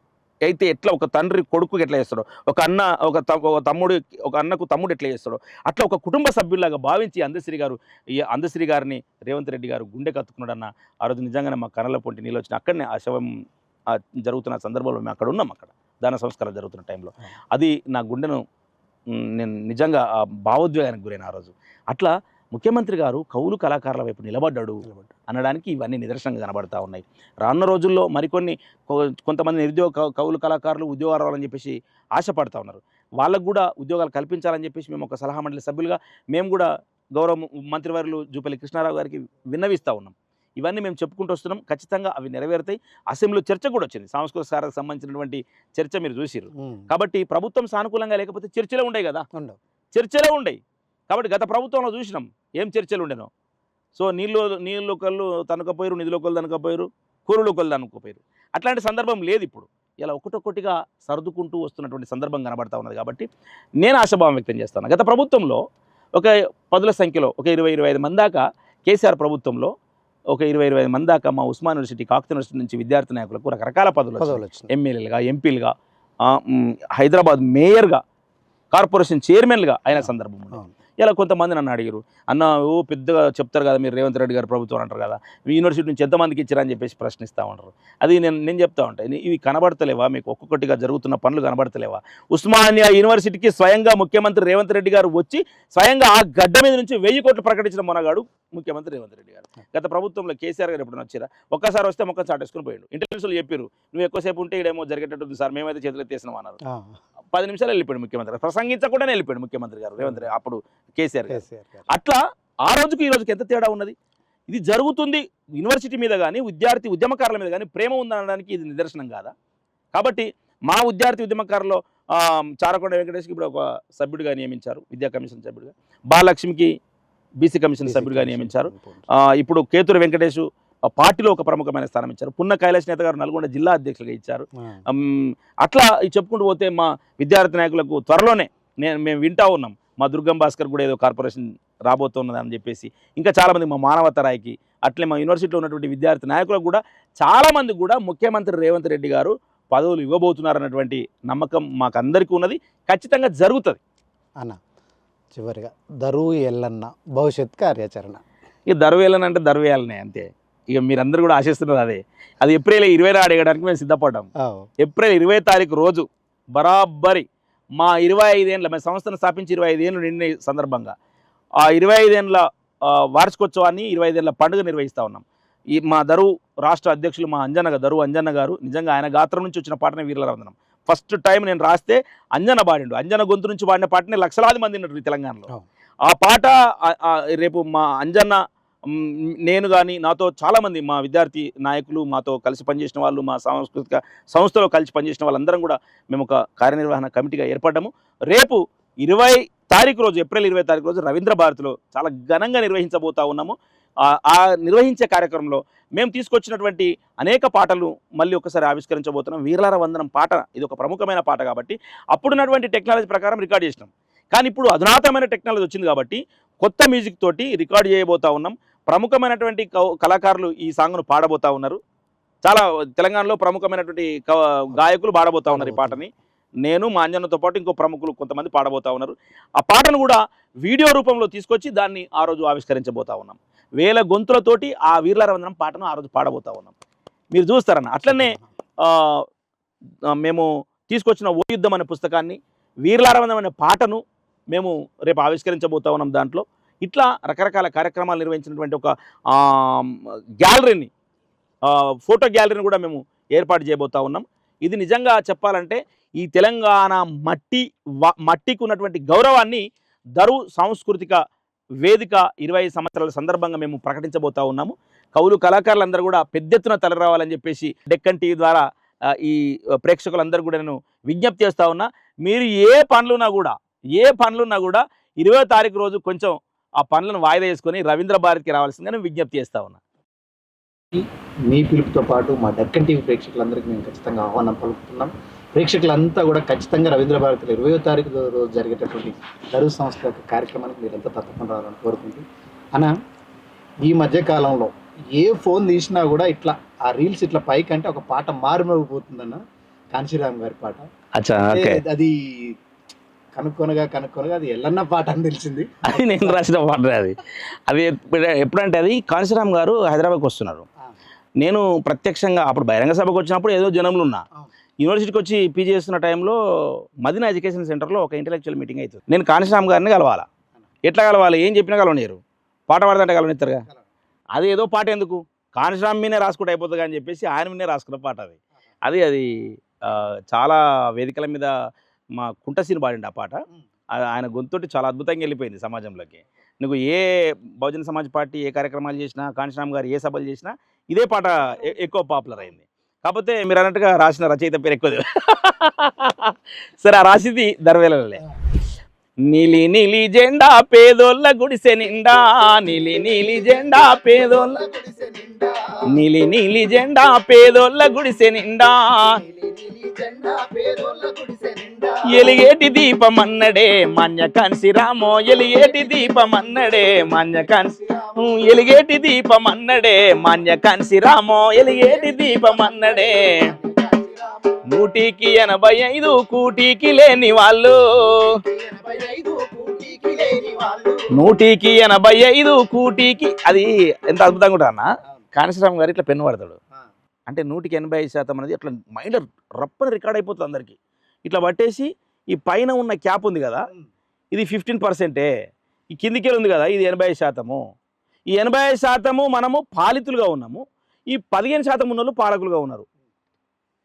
అయితే ఎట్లా ఒక తండ్రి కొడుకుకి ఎట్లా చేస్తాడో, ఒక అన్న ఒక అన్నకు తమ్ముడు ఎట్లా చేస్తాడో, అట్లా ఒక కుటుంబ సభ్యులాగా భావించి అందశ్రీ గారిని రేవంత్ రెడ్డి గారు గుండె కత్తుకున్నాడన్న. ఆ రోజు నిజంగానే మా కళ్ళ పొంటి నీళ్ళు వచ్చిన అక్కడనే ఆ శవం జరుగుతున్న సందర్భంలో మేము అక్కడ ఉన్నాం. అక్కడ దాన సంస్కారం జరుగుతున్న టైంలో అది నా గుండెను నేను నిజంగా భావోద్వేగానికి గురైన ఆ రోజు. అట్లా ముఖ్యమంత్రి గారు కౌలు కళాకారుల వైపు నిలబడ్డాడు అనడానికి ఇవన్నీ నిదర్శనంగా కనబడతా ఉన్నాయి. రానున్న రోజుల్లో మరికొన్ని కొంతమంది నిరుద్యోగ కౌలు కళాకారులు ఉద్యోగాలు రావాలని చెప్పేసి ఆశపడతా ఉన్నారు. వాళ్ళకు కూడా ఉద్యోగాలు కల్పించాలని చెప్పేసి మేము ఒక సలహా మండలి సభ్యులుగా మేము కూడా గౌరవ మంత్రివర్యులు జూపల్లి కృష్ణారావు గారికి విన్నవిస్తూ ఉన్నాం. ఇవన్నీ మేము చెప్పుకుంటూ వస్తున్నాం. ఖచ్చితంగా అవి నెరవేరుతాయి. అసెంబ్లీలో చర్చ కూడా వచ్చింది, సాంస్కృతిక సారకు సంబంధించినటువంటి చర్చ మీరు చూసిర్రు. కాబట్టి ప్రభుత్వం సానుకూలంగా లేకపోతే చర్చలే ఉండవు కదా, చర్చలే ఉండవు. కాబట్టి గత ప్రభుత్వంలో చూసినాం ఏం చర్చలు ఉండేనో. సో నీళ్ళు కళ్ళు తనకపోయారు, నిధుల కళ్ళు తనకపోయారు, కూరలు కళ్ళు తనకపోయారు. అట్లాంటి సందర్భం లేదు ఇప్పుడు. ఇలా ఒక్కొక్కటిగా సర్దుకుంటూ వస్తున్నటువంటి సందర్భం కనబడతా ఉన్నది. కాబట్టి నేను ఆశాభావం వ్యక్తం చేస్తాను. గత ప్రభుత్వంలో ఒక 10ల సంఖ్యలో ఒక 20-25 మంది దాకా, కేసీఆర్ ప్రభుత్వంలో ఒక 20-25 మంది దాకా మా ఉస్మాన్ యూనివర్సిటీ, కాకతీయ యూనివర్సిటీ నుంచి విద్యార్థి నాయకులకు రకరకాల పదవులు వచ్చినాయి. ఎమ్మెల్యేలుగా, ఎంపీలుగా, హైదరాబాద్ మేయర్గా, కార్పొరేషన్ చైర్మన్గా అయిన సందర్భం ఉంది. ఇలా కొంతమంది నన్ను అడిగారు, అన్న ఓ పెద్దగా చెప్తారు కదా మీరు రేవంత్ రెడ్డి గారు ప్రభుత్వం అంటారు కదా, యూనివర్సిటీ నుంచి ఎంతమందికి ఇచ్చారని చెప్పేసి ప్రశ్నిస్తూ ఉంటారు. అది నేను చెప్తా ఉంటాను, ఇవి కనబడతలేవా మీకు? ఒక్కొక్కటిగా జరుగుతున్న పనులు కనబడతలేవా? ఉస్మానియా యూనివర్సిటీకి స్వయంగా ముఖ్యమంత్రి రేవంత్ రెడ్డి గారు వచ్చి స్వయంగా ఆ గడ్డ మీద నుంచి 1000 కోట్లు ప్రకటించిన మొనగాడు ముఖ్యమంత్రి రేవంత్ రెడ్డి గారు. గత ప్రభుత్వంలో కేసీఆర్ గారు ఎప్పుడు వచ్చారా? ఒక్కసారి వస్తే మొక్క చాటేసుకుని పోయాడు. ఇంటెలిజెన్స్లో చెప్పారు, నువ్వు ఎక్కువసేపు ఉంటే ఇడేమో జరిగేటట్టు సార్, మేమైతే చేతులు ఎత్తేసినాం అన్నారు. 10 నిమిషాలు వెళ్ళిపోయాడు ముఖ్యమంత్రి, ప్రసంగించకుండానే వెళ్ళిపోయాడు ముఖ్యమంత్రి గారు రేవంత్ రెడ్డి, అప్పుడు కేసీఆర్ గారు. అట్లా ఆ రోజుకి ఈ రోజుకి ఎంత తేడా ఉన్నది. ఇది జరుగుతుంది. యూనివర్సిటీ మీద కానీ విద్యార్థి ఉద్యమకారుల మీద కానీ ప్రేమ ఉందనడానికి ఇది నిదర్శనం కాదా? కాబట్టి మా విద్యార్థి ఉద్యమకారులో చారకొండ వెంకటేష్కి ఇప్పుడు ఒక సభ్యుడిగా నియమించారు, విద్యా కమిషన్ సభ్యుడిగా. బాలలక్ష్మికి బీసీ కమిషన్ సభ్యుడిగా నియమించారు. ఇప్పుడు కేతూరు వెంకటేష్ పార్టీలో ఒక ప్రముఖమైన స్థానం ఇచ్చారు. పున్న కైలాష్ నేత గారు నల్గొండ జిల్లా అధ్యక్షులుగా ఇచ్చారు. అట్లా చెప్పుకుంటూ పోతే మా విద్యార్థి నాయకులకు త్వరలోనే మేము వింటా ఉన్నాం, మా దుర్గం భాస్కర్ కూడా ఏదో కార్పొరేషన్ రాబోతున్నదని చెప్పేసి, ఇంకా చాలామంది మా మానవతరాయికి, అట్లే మా యూనివర్సిటీలో ఉన్నటువంటి విద్యార్థి నాయకులకు కూడా చాలామంది కూడా ముఖ్యమంత్రి రేవంత్ రెడ్డి గారు పదవులు ఇవ్వబోతున్నారన్నటువంటి నమ్మకం మాకు అందరికీ ఉన్నది. ఖచ్చితంగా జరుగుతుంది అన్న. చివరిగా దరువు ఎల్లన్న భవిష్యత్ కార్యాచరణ. ఇక దరువు ఎల్లన్న అంటే దరువు వేయాలనే అంతే. ఇక మీరందరూ కూడా ఆశిస్తున్నారు అదే. అది ఏప్రిల్ 20 అడగడానికి మేము సిద్ధపడ్డాం. ఏప్రిల్ 20 తారీఖు రోజు బరాబరి మా 25 ఏళ్ళ, మేము సంస్థను స్థాపించి 25 ఏళ్ళు నిండిన సందర్భంగా ఆ 25 ఏళ్ళ వార్షికోత్సవాన్ని, 25 ఏళ్ళ పండుగ నిర్వహిస్తూ ఉన్నాం. ఈ మా దరువు రాష్ట్ర అధ్యక్షులు మా దరువు అంజన్న గారు, నిజంగా ఆయన గాత్రం నుంచి వచ్చిన పాటనే వీరుల వందనం. ఫస్ట్ టైం నేను రాస్తే అంజన పాడిండు. అంజన గొంతు నుంచి పాడిన పాటనే లక్షలాది మంది ఉన్నారు తెలంగాణలో. ఆ పాట రేపు మా అంజన్న, నేను కానీ, నాతో చాలామంది మా విద్యార్థి నాయకులు, మాతో కలిసి పనిచేసిన వాళ్ళు, మా సాంస్కృతిక సంస్థలో కలిసి పనిచేసిన వాళ్ళందరం కూడా మేము ఒక కార్యనిర్వహణ కమిటీగా ఏర్పడ్డాము. రేపు 20 తారీఖు రోజు, ఏప్రిల్ 20 తారీఖు రోజు రవీంద్ర భారతిలో చాలా ఘనంగా నిర్వహించబోతా ఉన్నాము. ఆ నిర్వహించే కార్యక్రమంలో మేము తీసుకొచ్చినటువంటి అనేక పాటలు మళ్ళీ ఒకసారి ఆవిష్కరించబోతున్నాం. వీరలార వందనం పాట ఇది ఒక ప్రముఖమైన పాట కాబట్టి అప్పుడున్నటువంటి టెక్నాలజీ ప్రకారం రికార్డ్ చేసినాం. కానీ ఇప్పుడు అధునాతనమైన టెక్నాలజీ వచ్చింది కాబట్టి కొత్త మ్యూజిక్ తోటి రికార్డ్ చేయబోతా ఉన్నాం. ప్రముఖమైనటువంటి కళాకారులు ఈ సాంగ్ను పాడబోతా ఉన్నారు. చాలా తెలంగాణలో ప్రముఖమైనటువంటి గాయకులు పాడబోతా ఉన్నారు ఈ పాటని. నేను మా అంజనతో పాటు ఇంకో ప్రముఖులు కొంతమంది పాడబోతా ఉన్నారు. ఆ పాటను కూడా వీడియో రూపంలో తీసుకొచ్చి దాన్ని ఆ రోజు ఆవిష్కరించబోతా ఉన్నాం. 1000 గొంతులతోటి ఆ వీరలార వందనం పాటను ఆ రోజు పాడబోతా ఉన్నాం. మీరు చూస్తారన్న. అట్లనే మేము తీసుకొచ్చిన ఓ యుద్ధం అనే పుస్తకాన్ని, వీరలార వందనం అనే పాటను మేము రేపు ఆవిష్కరించబోతా ఉన్నాం. దాంట్లో ఇట్లా రకరకాల కార్యక్రమాలు నిర్వహించినటువంటి ఒక గ్యాలరీని, ఫోటో గ్యాలరీని కూడా మేము ఏర్పాటు చేయబోతా ఉన్నాం. ఇది నిజంగా చెప్పాలంటే ఈ తెలంగాణ మట్టికి ఉన్నటువంటి గౌరవాన్ని దరువు సాంస్కృతిక వేదిక 20 సంవత్సరాల సందర్భంగా మేము ప్రకటించబోతా ఉన్నాము. కవులు కళాకారులందరూ కూడా పెద్ద ఎత్తున తలరావాలని చెప్పేసి డెక్కన్ టీవీ ద్వారా ఈ ప్రేక్షకులందరూ కూడా నేను విజ్ఞప్తి చేస్తూ ఉన్నా. మీరు ఏ పనులున్నా కూడా 20వ తారీఖు రోజు కొంచెం ఆ పనులను వాయిదా చేసుకొని రవీంద్ర భారతికి రావాల్సిందని విజ్ఞప్తి చేస్తూ ఉన్నా. మీ పిలుపుతో పాటు మా డెక్కన్ టీవీ ప్రేక్షకులందరికీ మేము ఖచ్చితంగా ఆహ్వానం పలుకుతున్నాం. ప్రేక్షకులంతా కూడా ఖచ్చితంగా రవీంద్ర భారతిలో 20వ తారీఖు రోజు జరిగేటటువంటి దరువు సంస్థ యొక్క కార్యక్రమానికి మీరంతా తప్పకుండా రావాలని కోరుకుంటూ అన్న, ఈ మధ్యకాలంలో ఏ ఫోన్ తీసినా కూడా ఇట్లా ఆ రీల్స్ ఇట్లా పైకి అంటే ఒక పాట మారుమోగిపోతుందన్న, కాంశీరామ్ గారి పాట. అది కనుక్కొనగా అది ఎల్లన్న పాట అని తెలిసింది. అది నేను రాసిన పాట. అది ఎప్పుడంటే అది కాంశీరామ్ గారు హైదరాబాద్కి వస్తున్నారు. నేను ప్రత్యక్షంగా అప్పుడు బహిరంగ సభకు వచ్చినప్పుడు ఏదో జనంలో ఉన్నా. యూనివర్సిటీకి వచ్చి పీజీ చేస్తున్న టైంలో మదీనా ఎడ్యుకేషన్ సెంటర్లో ఒక ఇంటలెక్చువల్ మీటింగ్ అవుతుంది. నేను కాంశీరామ్ గారిని కలవాలా. ఎట్లా కలవాలి, ఏం చెప్పినా కలవనియరు. పాట పాడదంటే కలవనిస్తారుగా. అది ఏదో పాట ఎందుకు, కాంశీరామ్ మీనే రాసుకుంటే అయిపోతుంది అని చెప్పేసి ఆయన మీనే రాసుకున్న పాట అది. అది చాలా వేదికల మీద మా కుంటసీని పాడిండి ఆ పాట. ఆయన గొంతుతోటి చాలా అద్భుతంగా వెళ్ళిపోయింది సమాజంలోకి. నువ్వు ఏ బహుజన సమాజ్ పార్టీ ఏ కార్యక్రమాలు చేసినా, కాంశీరామ్ గారు ఏ సభలు చేసినా ఇదే పాట ఎక్కువ పాపులర్ అయింది. కాకపోతే మీరు అన్నట్టుగా రాసిన రచయిత పేరు ఎక్కువ సరే, ఆ రాసింది దర్వేలలే. నీలి నీలి జెండా పేదోళ్ళ గుడిసె నిండా, నీలి నీలి జెండా పేదోళ్ళ గుడిసె నిండా, నీలి నీలి జెండా పేదోళ్ళ గుడిసె నిండా, ఎలిగేటి దీపమన్నడే మాన్య కాంశీరామో, ఎలిగేటి దీపమన్నడే మాన్య కాంశీరామో, ఎలిగేటి దీపమన్నడే మాన్య కాంశీరామో, ఎలిగేటి దీపమన్నడే. 185 కూటికి లేని వాళ్ళు, 185 కూటికి. అది ఎంత అద్భుతంగా ఉంటుంది అన్న. కాంశీరామ్ గారు ఇట్లా పెన్ను పడతాడు అంటే 185% అనేది అట్లా మైండ్ రప్పని రికార్డ్ అయిపోతుంది అందరికి. ఇట్లా పట్టేసి ఈ పైన ఉన్న క్యాప్ ఉంది కదా, ఇది 15%, ఈ కిందికే ఉంది కదా, ఇది 85%. ఈ 85% మనము పాలితులుగా ఉన్నాము, ఈ 15% ఉన్న వాళ్ళు పాలకులుగా ఉన్నారు.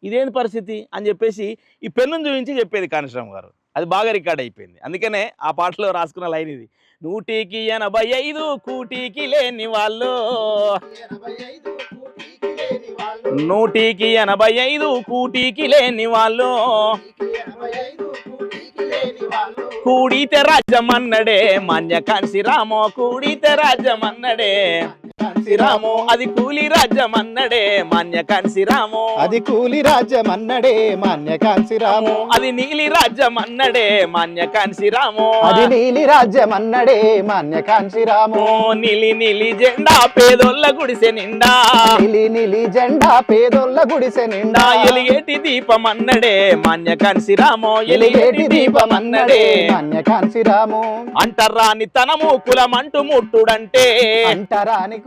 ఇదేంటి పరిస్థితి అని చెప్పేసి ఈ పెన్నును చూపించి చెప్పేది కాంశీరామ్ గారు. అది బాగా రికార్డ్ అయిపోయింది. అందుకనే ఆ పాటలో రాసుకున్న లైన్ ఇది. 185 కూటికి లేని వాళ్ళు, 185 కూటికి లేని వాళ్ళు, కూడితే రాజ్యమన్నడే మాన్య కాంశీరామో, కూడితే రాజ్యమన్నడే కాంశీరామో, అది కూలి రాజ్యమన్నడే మాన్య కాంశీరామో, అది కూలి రాజ్యమన్నడే మాన్య కాంశీరామో, అది నీలి రాజ్యమన్నడే మాన్య కాంశీరామో, అది నీలి రాజ్యమన్నడే మాన్య కాంశీరామో. నీలి నీలి జెండా పేదోళ్ళ గుడిసె నిండా, నీలి నీలి జెండా పేదోళ్ళ గుడిసె నిండా, ఎలిగేటి దీపమన్నడే మాన్య కాంశీరామో, ఎలిగేటి దీపమన్నడే మాన్య కాంశీరామో. అంటరాని తనము కులమంటూ ముట్టుడంటే, అంటరాని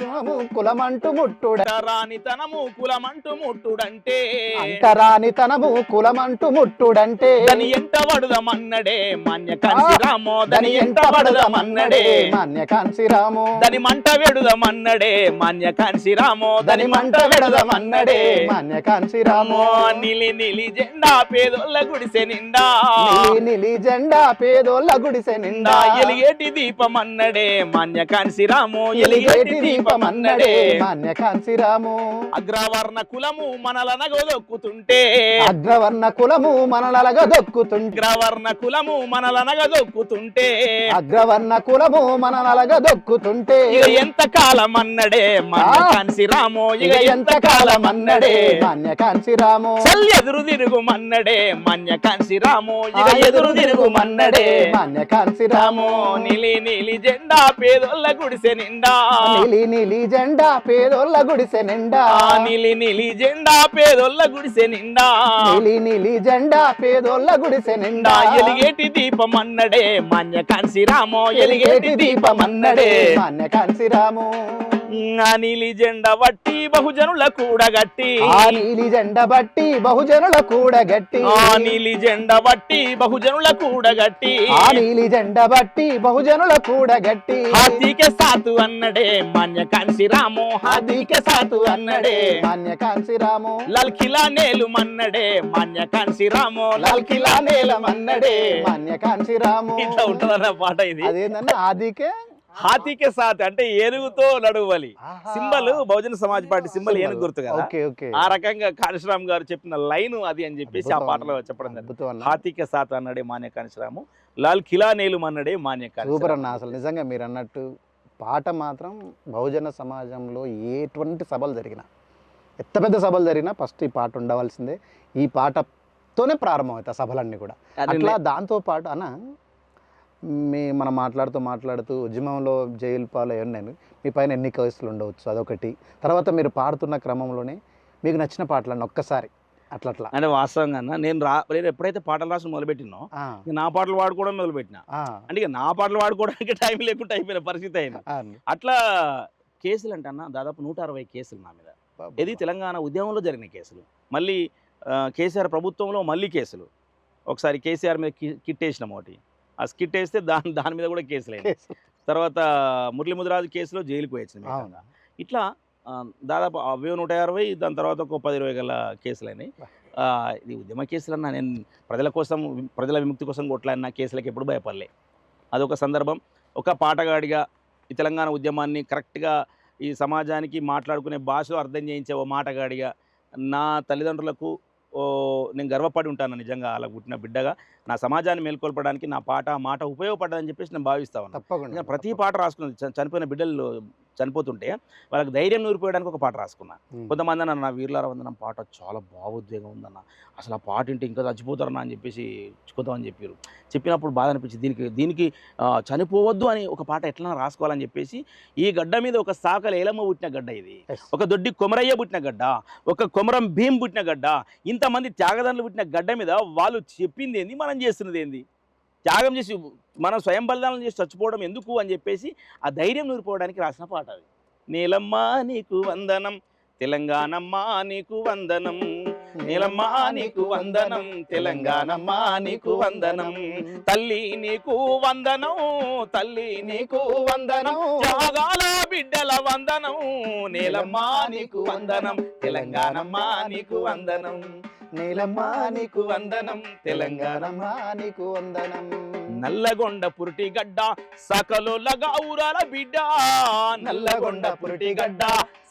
కులమంటూ ముట్టుడు, అంటరాని తనము కులమంటూ ముట్టుడంటే, అంటరాని తనము కులమంటూ ముట్టుడంటే, దాని ఎంత వడుదమన్నడే మాన్య కాంశీరామో, దాని ఎంత వడుదమన్నడే మాన్య కాంశీరామో, దాని మంట వెడుదమన్నడే మాన్య కాంశీరామో, దాని మంట వెడుదమన్నడే మాన్య కాంశీరామో. నీలి నీలి జెండా పేదోళ్ళ గుడిసె నిండా, నీలి నీలి జెండా పేదోళ్ళ గుడిసె నిండా, ఎలిగేటి దీపమన్నడే మాన్య కాంశీరామో, ఎలిగేటి దీపమన్నడే మాన్య కాంశీరామో. అగ్రవర్ణ కులము మనలనగదొక్కుతుంటే, అగ్రవర్ణ కులము మనలనగదొక్కుతుంటే, అగ్రవర్ణ కులము మనలనగదొక్కుతుంటే, అగ్రవర్ణ కులము మనలనగదొక్కుతుంటే, ఇక ఎంత కాలం అన్నడే మాన్య కాంశీరామో, ఇక ఎంత కాలం అన్నడే మాన్య కాంశీరామో. ఎదురు తిరుగుమన్నడే మాన్య కాంశీరామో, ఇక ఎదురు తిరుగుమన్నడే మాన్య కాంశీరామో. నీలి నీలి జెండా పేదోళ్ళ గుడిసె నిండా, నీలి నీలి జెండా పేదోళ్ళ గుడిసె నిండా, నీలి నీలి జెండా పేదోళ్ళ గుడిసె నిండా, నీలి నీలి జెండా పేదోళ్ళ గుడిసె నిండా, ఎలిగేటి దీపమన్నడే మాన్య కాంశీరామో, ఎలిగేటి దీపమన్నడే మాన్య కాంశీరామో. ఆ నీలి జెండా బట్టి బహుజనుల కూడగట్టి ఆ నీలి జెండ బట్టి బహుజనుల కూడగట్టి ఆ నీలి జెండా బట్టి బహుజనుల కూడగట్టి ఆ నీలి జెండ బట్టి బహుజనుల కూడగట్టి హాతీకే సాతు అన్నడే మాన్య కాంశీరాము హాతీకే సాతు అన్నడే మాన్య కాంశీరాము లాల్ కిలా నేలు మన్నడే మాన్య కాంశీరాము లాల్ కిలా నేలమన్నడే మాన్య కాంశీరాము. ఇట్లా ఉంటదన్న పాట ఇది. అదేంటన్నా ఆదికే హాతీకే సాత్ అంటే ఏనుగుతో నడువాలి. ఆహా. Symbol Bahujan Samaj party symbol ఏనుగు గుర్తు కదా. ఓకే ఓకే ఆ రకంగా కాళేశ్వరం గారు చెప్పిన లైన్ అది అని చెప్పేసి ఆ పాటలో చెప్పడం జరిగింది. అద్భుతం అన్న. హాతీకే సాత్ అన్నడే మాన్య కాళేశ్వరము లాల్ కిలా నేలు మన్నడే మాన్య సూపర్ కాళేశ్వరం. అన్న. అసలు నిజంగా మీరు అన్నట్టు పాట మాత్రం బహుజన సమాజంలో ఎటువంటి సభలు జరిగినా ఎంత పెద్ద సభలు జరిగినా ఫస్ట్ ఈ పాట ఉండవలసిందే. ఈ పాటతోనే ప్రారంభమవుతాయి సభలన్నీ కూడా. అట్లా దాంతో పాటు అన్న మనం మాట్లాడుతూ ఉద్యమంలో జైలు పాలయ్యాను నేను. మీ పైన ఎన్ని కేసులు ఉండవచ్చు అదొకటి. తర్వాత మీరు పాడుతున్న క్రమంలోనే మీకు నచ్చిన పాటలన్నీ ఒక్కసారి అట్లా అంటే వాస్తవంగా అన్న నేను ఎప్పుడైతే పాటలు రాసి మొదలుపెట్టినో నా పాటలు పాడుకోవడం మొదలుపెట్టిన. అంటే ఇక నా పాటలు పాడుకోవడానికి టైం లేకుండా అయిపోయిన పరిస్థితి అయినా. అట్లా కేసులు అంటే అన్న దాదాపు 160 కేసులు నా మీద. ఇది తెలంగాణ ఉద్యమంలో జరిగిన కేసులు. మళ్ళీ కేసీఆర్ ప్రభుత్వంలో మళ్ళీ కేసులు. ఒకసారి కేసీఆర్ మీద కిట్ వేసినాం ఒకటి. ఆ స్కిట్ వేస్తే దాని మీద కూడా కేసులు అయినాయి. తర్వాత మురళీ ముదిరాజు కేసులో జైలుకు వేయించిన. ఇట్లా దాదాపు 160, దాని తర్వాత ఒక 10-20 గల కేసులు అయినాయి. ఇది ఉద్యమ కేసులు అన్నా నేను ప్రజల కోసం ప్రజల విముక్తి కోసం కొట్లాడిన కేసులకు ఎప్పుడు భయపడలే. అదొక సందర్భం. ఒక పాటగాడిగా ఈ తెలంగాణ ఉద్యమాన్ని కరెక్ట్గా ఈ సమాజానికి మాట్లాడుకునే భాషలో అర్థం చేయించే ఓ మాటగాడిగా నా తల్లిదండ్రులకు నేను గర్వపడి ఉంటాను. నిజంగా అలా పుట్టిన బిడ్డగా నా సమాజాన్ని మేల్కొల్పడానికి నా పాట మాట ఉపయోగపడ్డదని చెప్పేసి నేను భావిస్తా ఉన్నాను. తప్పకుండా ప్రతి పాట రాసుకున్నది. చనిపోయిన బిడ్డలు చనిపోతుంటే వాళ్ళకి ధైర్యం నూరిపోయడానికి ఒక పాట రాసుకున్నా. కొంతమంది అన్న నా వీర్లార వందనం పాట చాలా భావోద్వేగం ఉందన్న, అసలు ఆ పాట ఇంటే ఇంకా చచ్చిపోతారన్నా అని చెప్పేసి కొంతమంది చెప్పారు. చెప్పినప్పుడు బాధ అనిపించింది. దీనికి చనిపోవద్దు అని ఒక పాట ఎట్లా రాసుకోవాలని చెప్పేసి ఈ గడ్డ మీద ఒక సాకల ఏలమ్మ పుట్టిన గడ్డ ఇది, ఒక దొడ్డి కొమరయ్య పుట్టిన గడ్డ, ఒక కొమరం భీం పుట్టిన గడ్డ, ఇంతమంది త్యాగదానులు పుట్టిన గడ్డ మీద వాళ్ళు చెప్పింది ఏంది, మనం చేస్తున్నది ఏంది, త్యాగం చేసి మనం స్వయం బలిదానం చేసి చచ్చిపోవడం ఎందుకు అని చెప్పేసి ఆ ధైర్యం నూరిపోవడానికి రాసిన పాట అది. నీలమ్మా నీకు వందనం తెలంగాణమ్మా నీకు వందనం, నీలమ్మా నీకు వందనం తెలంగాణమ్మా నీకు వందనం, తల్లి నీకు వందనం తల్లి నీకు వందనం, త్యాగాల బిడ్డల వందనం, నీలమ్మా నీకు వందనం తెలంగాణమ్మా నీకు వందనం, నీలమ్మా నీకు వందనం తెలంగాణమ్మా నీకు వందనం. నల్లగొండ పురిటి గడ్డ సకలోలగా ఊరాల బిడ్డ, నల్లగొండ పురిటి గడ్డ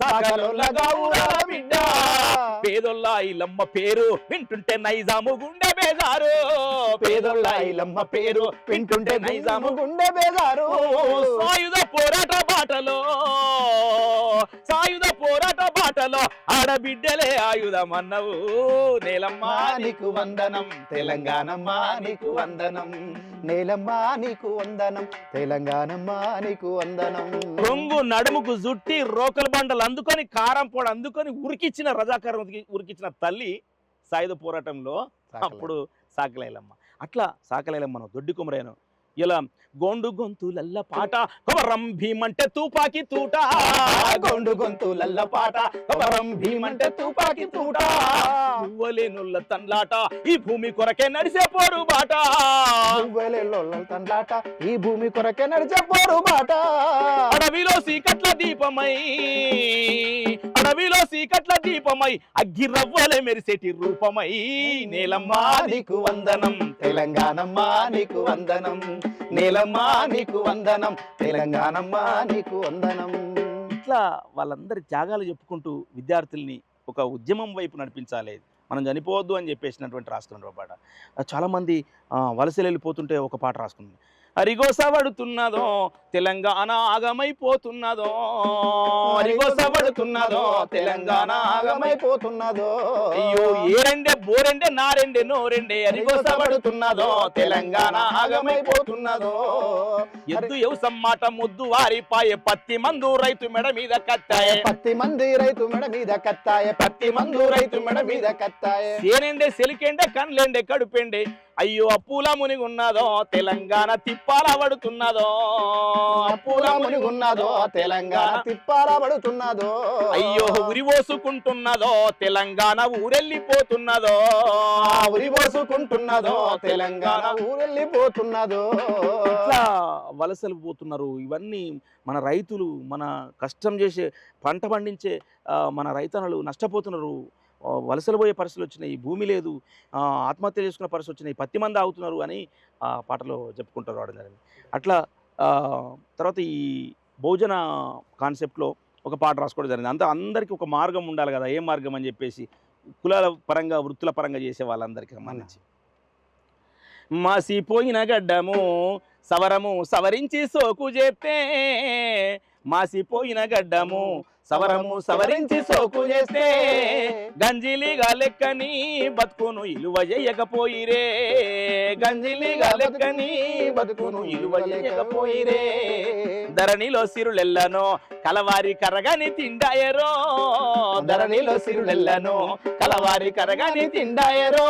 సకలోలగా ఊరాల బిడ్డ, పేదొల్ల ఇలమ్మ పేరు వింటుంటే నైజాము గుండె బేజారు, పేదొల్ల ఇలమ్మ పేరు వింటుంటే నైజాము గుండె బేజారు. సాయుధ పోరాట బాటలో సాయుధ పోరాట బాటలో ఆడబిడ్డలే ఆయుధమన్నవు, నేలమ్మా నీకు వందనం తెలంగాణమ్మా నీకు వందనం, నేలమ్మా నీకు వందనం తెలంగాణమ్మా నీకు వందనం. కొంగు నడుముకు జుట్టి రోకల బండలు అందుకొని కారం పొడ అందుకొని ఉరికిచ్చిన రజాకారం ఉరికిచ్చిన తల్లి సాయుధ పోరాటంలో అప్పుడు సాకలైలమ్మ. అట్లా సాకలైలమ్మను దొడ్డి కుమరేను ఇలా గోండు గొంతులల్ల పాట కొమరం భీమంటే తుపాకి తూట, గోండు గొంతులల్ల పాట కొమరం భీమంటే తుపాకి తూట, పువ్వలేనుల్ల తండ్లాట ఈ భూమి కొరకే నడిసే పోరు బాట, పువ్వలేనుల్ల తండ్లాట ఈ భూమి కొరకే నడిచే పోరు బాట, అడవిలో సీకట్ల దీపమై అడవిలో సీకట్ల దీపమై అగ్గి రవ్వలే మెరిసేటి రూపమై, నేలమ్మా నీకు వందనం తెలంగాణమ్మా నీకు వందనం, నేలమ్మా నీకు వందనం తెలంగాణమ్మా నీకు వందనం. ఇట్లా వాళ్ళందరి త్యాగాలు చెప్పుకుంటూ విద్యార్థుల్ని ఒక ఉద్యమం వైపు నడిపించాలి, మనం చనిపోవద్దు అని చెప్పేసినటువంటి రాసుకున్నారు పాట. చాలామంది వలసలు వెళ్ళిపోతుంటే ఒక పాట రాసుకున్నాను, అరిగోసబడుతున్నదో తెలంగాణ ఆగమైపోతున్నదో, అరిగోసబడుతున్నదో తెలంగాణ ఆగమైపోతున్నదో, అయ్యో ఏరెండే బోరెండే నారెండే నోరెండే అరిగోసబడుతున్నదో తెలంగాణ ఆగమైపోతున్నదో, ఎద్దు వ్యవసం మాట ముద్దు వారిపాయే పత్తి మందు రైతు మెడ మీద కత్తాయే, పత్తి మంది రైతు మెడ మీద కత్తాయే, పత్తి మందు రైతు మెడ మీద కత్తాయే, సేనెండే సెలికెండే కన్లెండే కడుపెండే అయ్యో అప్పుల మునిగున్నదో తెలంగాణ తిప్పాల పడుతున్నదో, అప్పుల మునిగున్నదో తెలంగాణ తిప్పాల పడుతున్నదో, అయ్యో ఉరిపోసుకుంటున్నదో తెలంగాణ ఊరెళ్ళిపోతున్నదో, ఉరిపోసుకుంటున్నదో తెలంగాణ ఊరెళ్ళిపోతున్నదో. ఇట్లా వలసలు పోతున్నారు. ఇవన్నీ మన రైతులు, మన కష్టం చేసే పంట పండించే మన రైతన్నలు నష్టపోతున్నారు. వలసలు పోయే పరిస్థితులు వచ్చినాయి, భూమి లేదు, ఆత్మహత్య చేసుకున్న పరిస్థితి వచ్చినాయి, 10 మంది అవుతున్నారు అని ఆ పాటలో చెప్పుకుంటారు రావడం జరిగింది. అట్లా తర్వాత ఈ బహుజన కాన్సెప్ట్లో ఒక పాట రాసుకోవడం జరిగింది. అంతా అందరికీ ఒక మార్గం ఉండాలి కదా, ఏ మార్గం అని చెప్పేసి కులాల పరంగా వృత్తుల పరంగా చేసే వాళ్ళందరికీ సంబంధించి. మాసిపోయిన గడ్డము సవరము సవరించి సోకు చేస్తే, మాసిపోయిన గడ్డము సవరము సవరించి సోకు చేస్తే, గంజిలిగా లెక్కని బతుకును ఇలువ చేయకపోయిరే, గంజిలిగా లెక్కని బతుకును ఇలువ చేయకపోయిరే, ధరణిలో సిరులెల్లను కలవారి కరగని తిండాయరో, ధరణిలో సిరులెల్లను కలవారి కరగని తిండాయరో,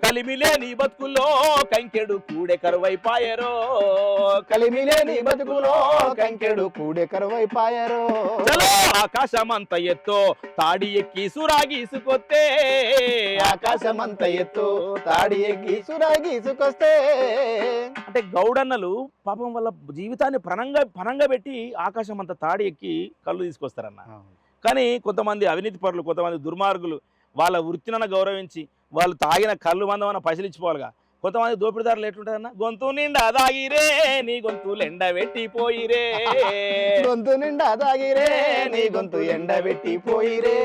కలిమిలేని బతుకులో కంకెడు కూడే కరువైపాయరో, కలిమిలేని బతుకులో కంకెడు కూడే కరువైపాయరో. చలో ఆకాశమంత ఎత్తో తాడి ఎక్కి సురాగీసుకొస్తే, ఆకాశమంత ఎత్తు తాడి ఎక్కి సురాగీసుకొస్తే. అంటే గౌడన్నలు పాపం వాళ్ళ జీవితాన్ని పనంగా పెట్టి ఆకాశం అంత తాడి ఎక్కి కళ్ళు తీసుకొస్తారన్న. కానీ కొంతమంది అవినీతి పరులు, కొంతమంది దుర్మార్గులు వాళ్ళ వృత్తినన్న గౌరవించి వాళ్ళు తాగిన కళ్ళు మందమన్న పైసలిచ్చిపోవాలిగా. కొంతమంది దోపిడిదారులు ఎట్లుంటారన్న, గొంతు నిండా దాగిరే నీ గొంతు ఎండబెట్టిపోయిరే, గొంతు నిండా దాగిరే నీ గొంతు ఎండబెట్టిపోయిరే.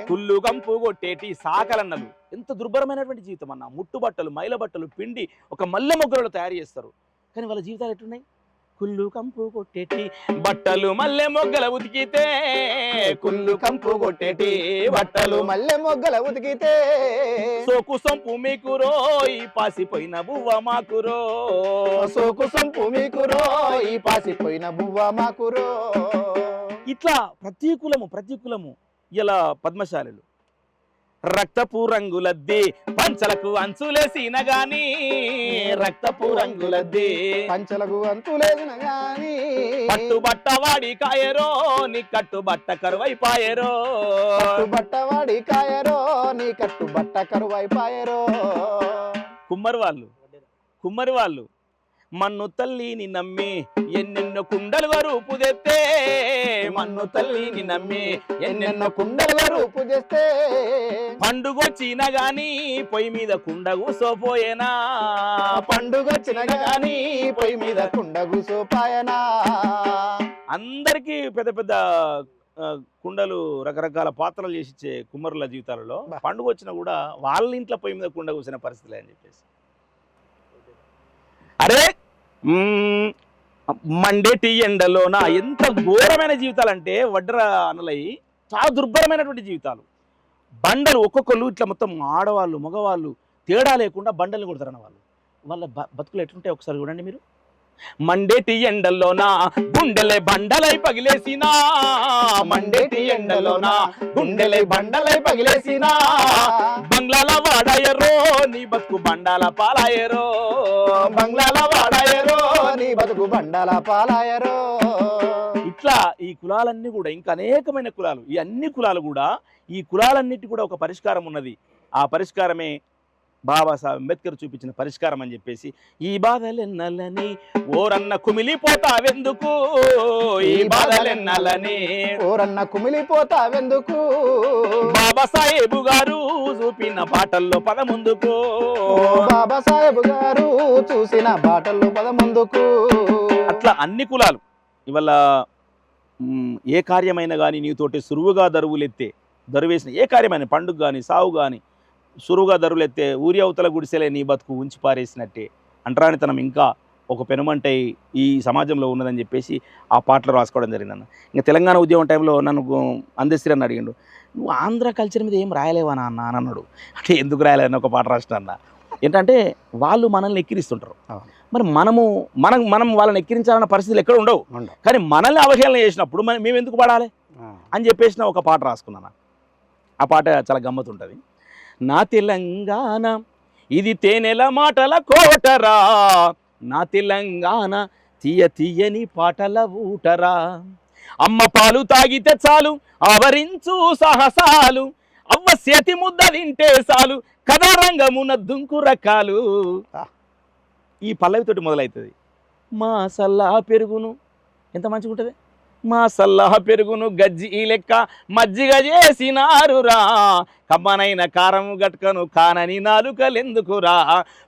కుళ్ళు కంపు కొట్టేటి సాకలన్నలు ఎంత దుర్భరమైనటువంటి జీవితం అన్న. ముట్టుబట్టలు, మైల బట్టలు పిండి ఒక మల్లె మొగ్గలలో తయారు చేస్తారు. కానీ వాళ్ళ జీవితాలు ఎట్లున్నాయి? కుళ్ళు కంపు కొట్టేటి బట్టలు మల్లె మొగ్గల ఉతికితే, కుళ్ళు కంపు కొట్టేటి బట్టలు మల్లె మొగ్గల ఉతికితే, సోకు సొంపు మీకురో ఈ పాసిపోయిన బువ్వ మాకురో, సోకు సొంపు మీకురో ఈ పాసిపోయిన బువ్వ మాకురో. ఇట్లా ప్రతికూలము ఇలా పద్మశాలులు రక్తపు రంగులద్ది పంచలకు అంచులేసిన గాని, రక్తపు రంగులద్ది పంచలకు అంతులేసిన గాని, పట్టుబట్ట వాడి కాయరో నీ కట్టుబట్ట కరువైపాయరో, పట్టుబట్టవాడి కాయరో నీ కట్టుబట్ట కరువైపాయరో. కుమ్మరి వాళ్ళు మన్ను తల్లిని నమ్మి ఎన్నెన్నో కుండలుగా రూపు తెస్తే, మన్ను తల్లిని నమ్మి ఎన్నెన్నో కుండలుగా రూపు చేస్తే, పండుగొచ్చిన గాని పొయ్యి మీద కుండ కూసోపోయేనా, పండుగొచ్చిన గాని పొయ్యి మీద కుండ కూసోపాయనా. అందరికీ పెద్ద పెద్ద కుండలు, రకరకాల పాత్రలు చేసిచ్చే కుమ్మరుల జీవితాలలో పండుగ వచ్చినా కూడా వాళ్ళ ఇంట్లో పొయ్యి మీద కుండ కూసిన పరిస్థితులే అని చెప్పేసి. అరే మండేటి ఎండలోన ఎంత ఘోరమైన జీవితాలు అంటే వడ్ర అనలయ్యి, చాలా దుర్భరమైనటువంటి జీవితాలు. బండలు ఒక్కొక్కరు ఇట్లా మొత్తం ఆడవాళ్ళు మగవాళ్ళు తేడా లేకుండా బండల్ని కొడతారన్న వాళ్ళ బతుకులు ఎట్లుంటాయి ఒకసారి చూడండి మీరు. మండేటి ఎండల్లోనా గుండెలే బండలై పగిలేసినా, మండేటి ఎండలోనా గుండెలై బండలై పగిలేసినా, బంగ్లాల వాడాయరో నీ బతుకు బండాల పాలాయరో, బంగ్లాల వాడాయరో నీ బతుకు బండాల పాలాయరో. ఇట్లా ఈ కులాలన్నీ కూడా, ఇంకా అనేకమైన కులాలు, ఈ అన్ని కులాలు కూడా, ఈ కులాలన్నిటి కూడా ఒక పరిష్కారం ఉన్నది. ఆ పరిష్కారమే బాబాసాహెబ్ అంబేద్కర్ చూపించిన పరిష్కారం అని చెప్పేసి, ఈ బాధలెన్నలని ఓరన్న కుమిలిపోతావెందుకు, ఈ బాధలెన్నలని ఓరన్న కుమిలిపోతావెందుకు, బాబాసాహెబ్ గారు చూపిన బాటల్లో పద ముందుకు, బాబాసాహెబ్ గారు చూసిన బాటల్లో పద ముందుకు. అట్లా అన్ని కులాలు ఇవాళ ఏ కార్యమైనా కానీ నీతోటి సురువుగా దరువేసిన ఏ కార్యమైన పండుగ కానీ సావు కానీ సురువుగా దరువులెత్తే ఊరి అవతల గుడిసెలే నీ బతుకు ఉంచి పారేసినట్టే అంటరానితనం ఇంకా ఒక పెనుమంటై ఈ సమాజంలో ఉన్నదని చెప్పేసి ఆ పాటలు రాసుకోవడం జరిగిందన్న. ఇంకా తెలంగాణ ఉద్యమం టైంలో నన్ను అందశ్రీ అని అడిగిండు, నువ్వు ఆంధ్ర కల్చర్ మీద ఏం రాయలేవా నాన్న అని అన్నాడు. అంటే ఎందుకు రాయలేదని ఒక పాట రాసిన అన్న. ఏంటంటే వాళ్ళు మనల్ని ఎక్కిరిస్తుంటారు, మరి మనం వాళ్ళని ఎక్కిరించాలన్న పరిస్థితులు ఎక్కడ ఉండవు. కానీ మనల్ని అవహేళన చేసినప్పుడు మేము ఎందుకు పడాలి అని చెప్పేసిన ఒక పాట రాసుకున్నాను. ఆ పాట చాలా గమ్మత్తు ఉంటుంది. నా తెలంగాణ ఇది తేనెల మాటల కోటరా నా తెలంగాణ తీయ తీయని పాటల ఊటరా అమ్మ పాలు తాగితే చాలు ఆవరించు సాహసాలు అవ్వ చేతి ముద్ద తింటే చాలు కథారంగమున దుంకు రకాలు. ఈ పల్లవితోటి మొదలవుతుంది. మా సల్లా పెరుగును ఎంత మంచిగా ఉంటుంది. మా సల్లాహ పెరుగును గజ్జి ఈ లెక్క మజ్జిగ చేసినారురా కమ్మనైన కారము గట్కను కానని నాలుకలెందుకురా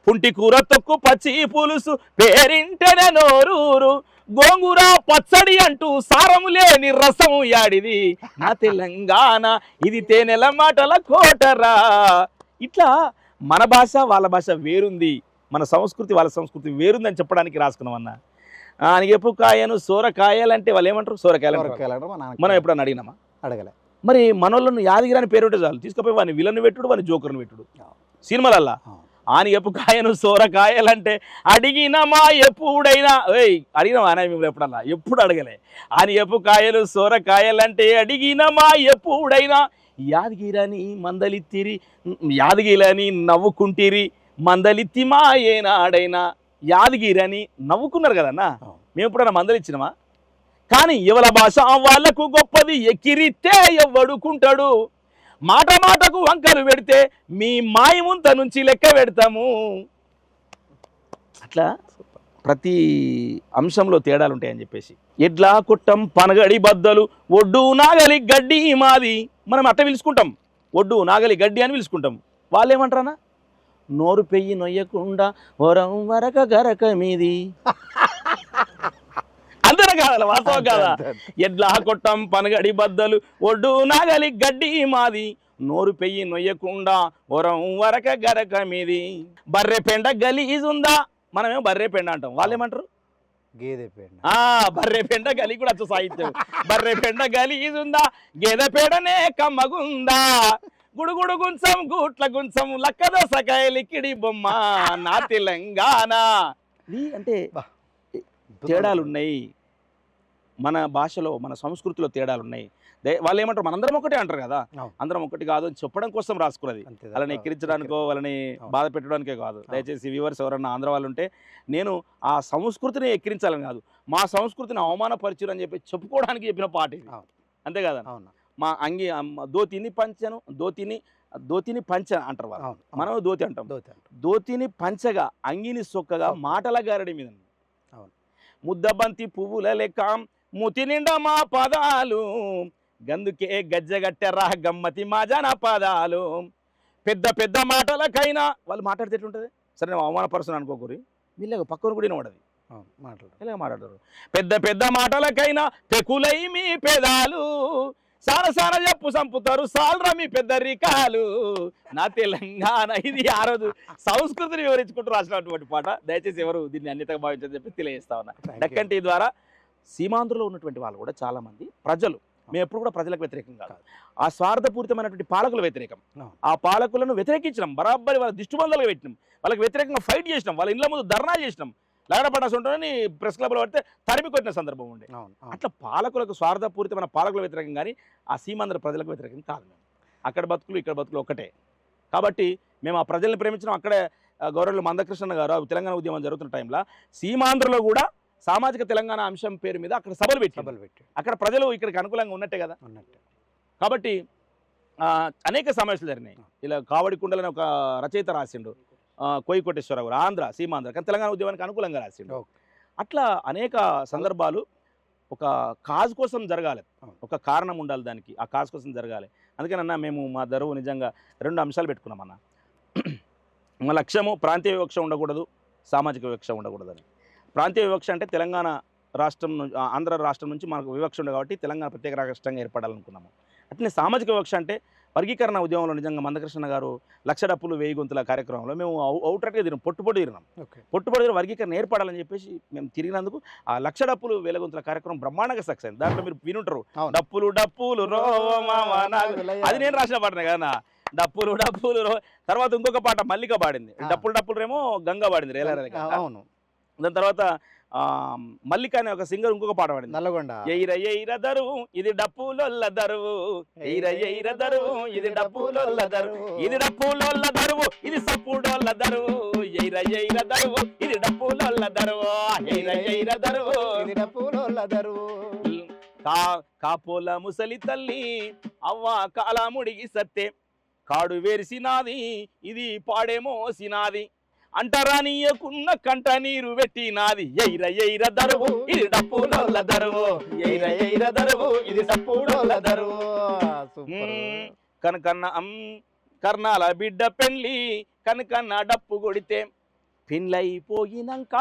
పుంటి కూర తొక్కు పచ్చి పులుసు పేరింటెన నోరూరు గోంగూర పచ్చడి అంటూ సారము లేని రసము యాడిది నా తెలంగాణ ఇది తేనెల మాటల కోటరా. ఇట్లా మన భాష వాళ్ళ భాష వేరుంది, మన సంస్కృతి వాళ్ళ సంస్కృతి వేరుందని చెప్పడానికి రాసుకున్నాం అన్న. ఎప్పు కాయను సోరకాయలంటే వాళ్ళు ఏమంటారు సోరకాయలు. మనం ఎప్పుడన్నా అడిగినామా? అడగలే. మరి మనోళ్ళను యాదగిరి అని పేరు ఉంటే చాలు తీసుకుపోయి వాడిని విలన్ పెట్టుడు వాడిని జోకర్ని పెట్టుడు సినిమాలల్లా. ఆని ఎప్పు కాయను సోరకాయలంటే అడిగినమా ఎప్పుడైనా అడిగినామా అనే మిమ్మల్ని ఎప్పుడన్నా? ఎప్పుడు అడగలే. ఆని ఎప్పు కాయలు సోరకాయలంటే అడిగినమా ఎప్పుడైనా యాదగిరని మందలిత్తిరి యాదగిరని నవ్వుకుంటిరి మందలిత్తి మా ఏనాడైనా యాదగిరని నవ్వుకున్నారు కదన్నా. మేము ఎప్పుడన్నా మందలిచ్చినమా? కానీ ఎవల భాష వాళ్ళకు గొప్పది ఎక్కిరితే ఎవ్వడుకుంటాడు మాట మాటకు వంకలు పెడితే మీ మాయముంత నుంచి లెక్క పెడతాము. అట్లా ప్రతి అంశంలో తేడాలు ఉంటాయని చెప్పేసి ఎడ్లా కుట్టం పనగడి బద్దలు ఒడ్డు నాగలి గడ్డి మాది మనం అట్ట పిలుచుకుంటాం. ఒడ్డు నాగలి గడ్డి అని పిలుచుకుంటాం. వాళ్ళు ఏమంటారన్నా? నోరు పెయ్యి నొయ్యకుండా వరం వరక గరక మీది అందరూ కాదా? వాస్తవం కాదా? ఎడ్లా కొట్టం పనగడి బద్దలు ఒడ్డు నాగలి గడ్డి మాది నోరు పెయ్యి నొయ్యకుండా వరం వరక గరక మీది బర్రె పెండ గలీజుందా మనమేమో బర్రె పెండ అంటాం. వాళ్ళు ఏమంటారు? గేదె పెండ. బర్రె పెండ గలి కూడా వచ్చే సాహిత్యం. బర్రె పెండ గలీజుందా గేదె పెడనే కమ్మగుందా గుడుగుడు గుంచం గూట్ల గుంచం లక్కదోసకాయ లిక్కిడి బొమ్మ నా తెలంగాణ. అంటే తేడాలు ఉన్నాయి మన భాషలో, మన సంస్కృతిలో తేడాలు ఉన్నాయి. వాళ్ళు ఏమంటారు? మనందరం ఒకటే అంటారు కదా. అందరం ఒకటి కాదు అని చెప్పడం కోసం రాసుకున్నది. వాళ్ళని ఎక్కిరించడానికో వాళ్ళని బాధ పెట్టడానికే కాదు. దయచేసి వ్యూవర్స్ ఎవరన్నా ఆంధ్ర వాళ్ళు ఉంటే, నేను ఆ సంస్కృతిని ఎక్కిరించాలని కాదు, మా సంస్కృతిని అవమానపరిచారు అని చెప్పి చెప్పుకోవడానికి చెప్పిన పాట ఇది. అంతే కదా. మా అంగి దోతిని పంచను దోతిని పంచ అంటారు వాళ్ళు, మనం దోతి అంటాం. దోతిని పంచగా అంగిని సొక్కగా మాటల గారడి మీద ముద్దబంతి పువ్వుల లెక్క ముతి నిండా మా పదాలు గందుకే గజ్జగట్టెర్రా గమ్మతి మా జన పదాలు పెద్ద పెద్ద మాటలకైనా వాళ్ళు మాట్లాడితే ఎట్లుంటుంది? సరే నేను అవమానపరుస్తున్నాను అనుకోకూరి, వీళ్ళగా పక్కన కూడా వినబడది ఇలాగ మాట్లాడతారు. పెద్ద పెద్ద మాటలకైనా పెకులై మీ పెదాలు సార సార చెప్పు సంపుతారు సాల్రా మీ పెద్ద రికాలు నా తెలంగాణ. ఇది ఆ రోజు సంస్కృతిని వివరించుకుంటూ రాసినటువంటి పాట. దయచేసి ఎవరు దీన్ని అన్యతగా భావించని చెప్పి తెలియజేస్తా ఉన్నా. డక్కన్ టీ ద్వారా సీమాంధ్రలో ఉన్నటువంటి వాళ్ళు కూడా చాలా మంది ప్రజలు, మేము ఎప్పుడు కూడా ప్రజలకు వ్యతిరేకం కాదు, ఆ స్వార్థపూరితమైనటువంటి పాలకులు వ్యతిరేకం. ఆ పాలకులను వ్యతిరేకించడం, బరాబరి వాళ్ళ దిష్టిబంధాలుగా పెట్టినాం, వాళ్ళకి వ్యతిరేకంగా ఫైట్ చేసినాం, వాళ్ళ ఇళ్ళ ముందు ధర్నా చేసినాం, లగడపడాల్సి ఉంటుందని ప్రెస్ క్లబ్లో పడితే తరిమి కొట్టిన సందర్భం ఉండే. అట్లా పాలకులకు స్వార్థపూరితమైన పాలకుల వ్యతిరేకం కానీ ఆ సీమాంధ్ర ప్రజలకు వ్యతిరేకం కాదు. మేము అక్కడ బతుకులు ఇక్కడ బతుకులు ఒకటే కాబట్టి మేము ఆ ప్రజల్ని ప్రేమించడం. అక్కడే గౌరవులు మందకృష్ణ గారు తెలంగాణ ఉద్యమం జరుగుతున్న టైంలో సీమాంధ్రలో కూడా సామాజిక తెలంగాణ అంశం పేరు మీద అక్కడ సభలు పెట్టి అక్కడ ప్రజలు ఇక్కడికి అనుకూలంగా ఉన్నట్టే కదా. కాబట్టి అనేక సమావేశాలు జరిగినాయి. ఇలా కావడి కుండలని ఒక రచయిత రాసిండు, కోయికోటేశ్వరరావు, ఆంధ్ర సీమాంధ్ర, కానీ తెలంగాణ ఉద్యమానికి అనుకూలంగా రాసిండు. అట్లా అనేక సందర్భాలు ఒక కాజ్ కోసం జరగాలి, ఒక కారణం ఉండాలి దానికి, ఆ కాజ్ కోసం జరగాలి. అందుకనన్నా మేము మా దరువు నిజంగా 2 అంశాలు పెట్టుకున్నామన్నా. మా లక్ష్యము ప్రాంతీయ వివక్ష ఉండకూడదు, సామాజిక వివక్ష ఉండకూడదని. ప్రాంతీయ వివక్ష అంటే తెలంగాణ రాష్ట్రం ఆంధ్ర రాష్ట్రం నుంచి మనకు వివక్ష ఉంది కాబట్టి తెలంగాణ ప్రత్యేక రాష్ట్రంగా ఏర్పడాలనుకున్నాము. అట్లనే సామాజిక వివక్ష అంటే వర్గీకరణ ఉద్యమంలో నిజంగా మందకృష్ణ గారు 1,00,000 డప్పులు 1000 గొంతుల కార్యక్రమంలో మేము అవుట్రైట్గా తిరిగినాం, పొట్టుపొట్టు తిరిగినాం. పొట్టుపొట్టు వర్గీకరణ ఏర్పడాలని చెప్పేసి మేము తిరిగినందుకు ఆ 1,00,000 డప్పులు 1000 గొంతుల కార్యక్రమం బ్రహ్మాండంగా సక్సెస్ అయింది. దాంట్లో మీరు వినుంటారు, డప్పులు డప్పులు రో అది నేను రాసిన పాటనే కదా. డప్పులు డప్పులు రో తర్వాత ఇంకొక పాట మల్లిక పాడింది, డప్పులు డప్పులు ఏమో గంగా పాడింది రేలారేగా. దాని తర్వాత మల్లిక అనే ఒక సింగర్ ఇంకొక పాట పాడింది. నల్లగొండ ఎయిర ఎయిర దరువు ఇది డప్పులొల్ల దరువు, ఎయిర ఎయిర దరువు ఇది డప్పులొల్ల దరువు, ఇది డప్పులొల్ల దరువు ఇది సప్పుడొల్ల దరువు, ఎయిర ఎయిర దరువు ఇది డప్పులొల్ల దరువు, ఎయిర ఎయిర దరువు ఇది డప్పులోళ్ళ దరువు. కాపోల ముసలి తల్లి అవ్వ కాల ముడిగి సత్తే, కాడు వేరిసినాది ఇది పాడేమోసినాది, అంటరానీయకున్న కంట నీరు పెట్టినాది, ఎయిర ఎయిర దరువు ఇది డప్పులొల్ల దరువు, ఎయిర ఎయిర దరువు ఇది సప్పుడొల్ల దరువు. కనకన్న కర్ణాల బిడ్డ పెళ్ళి కనకన్న డప్పు కొడితే, పెళ్ళైపోయినాక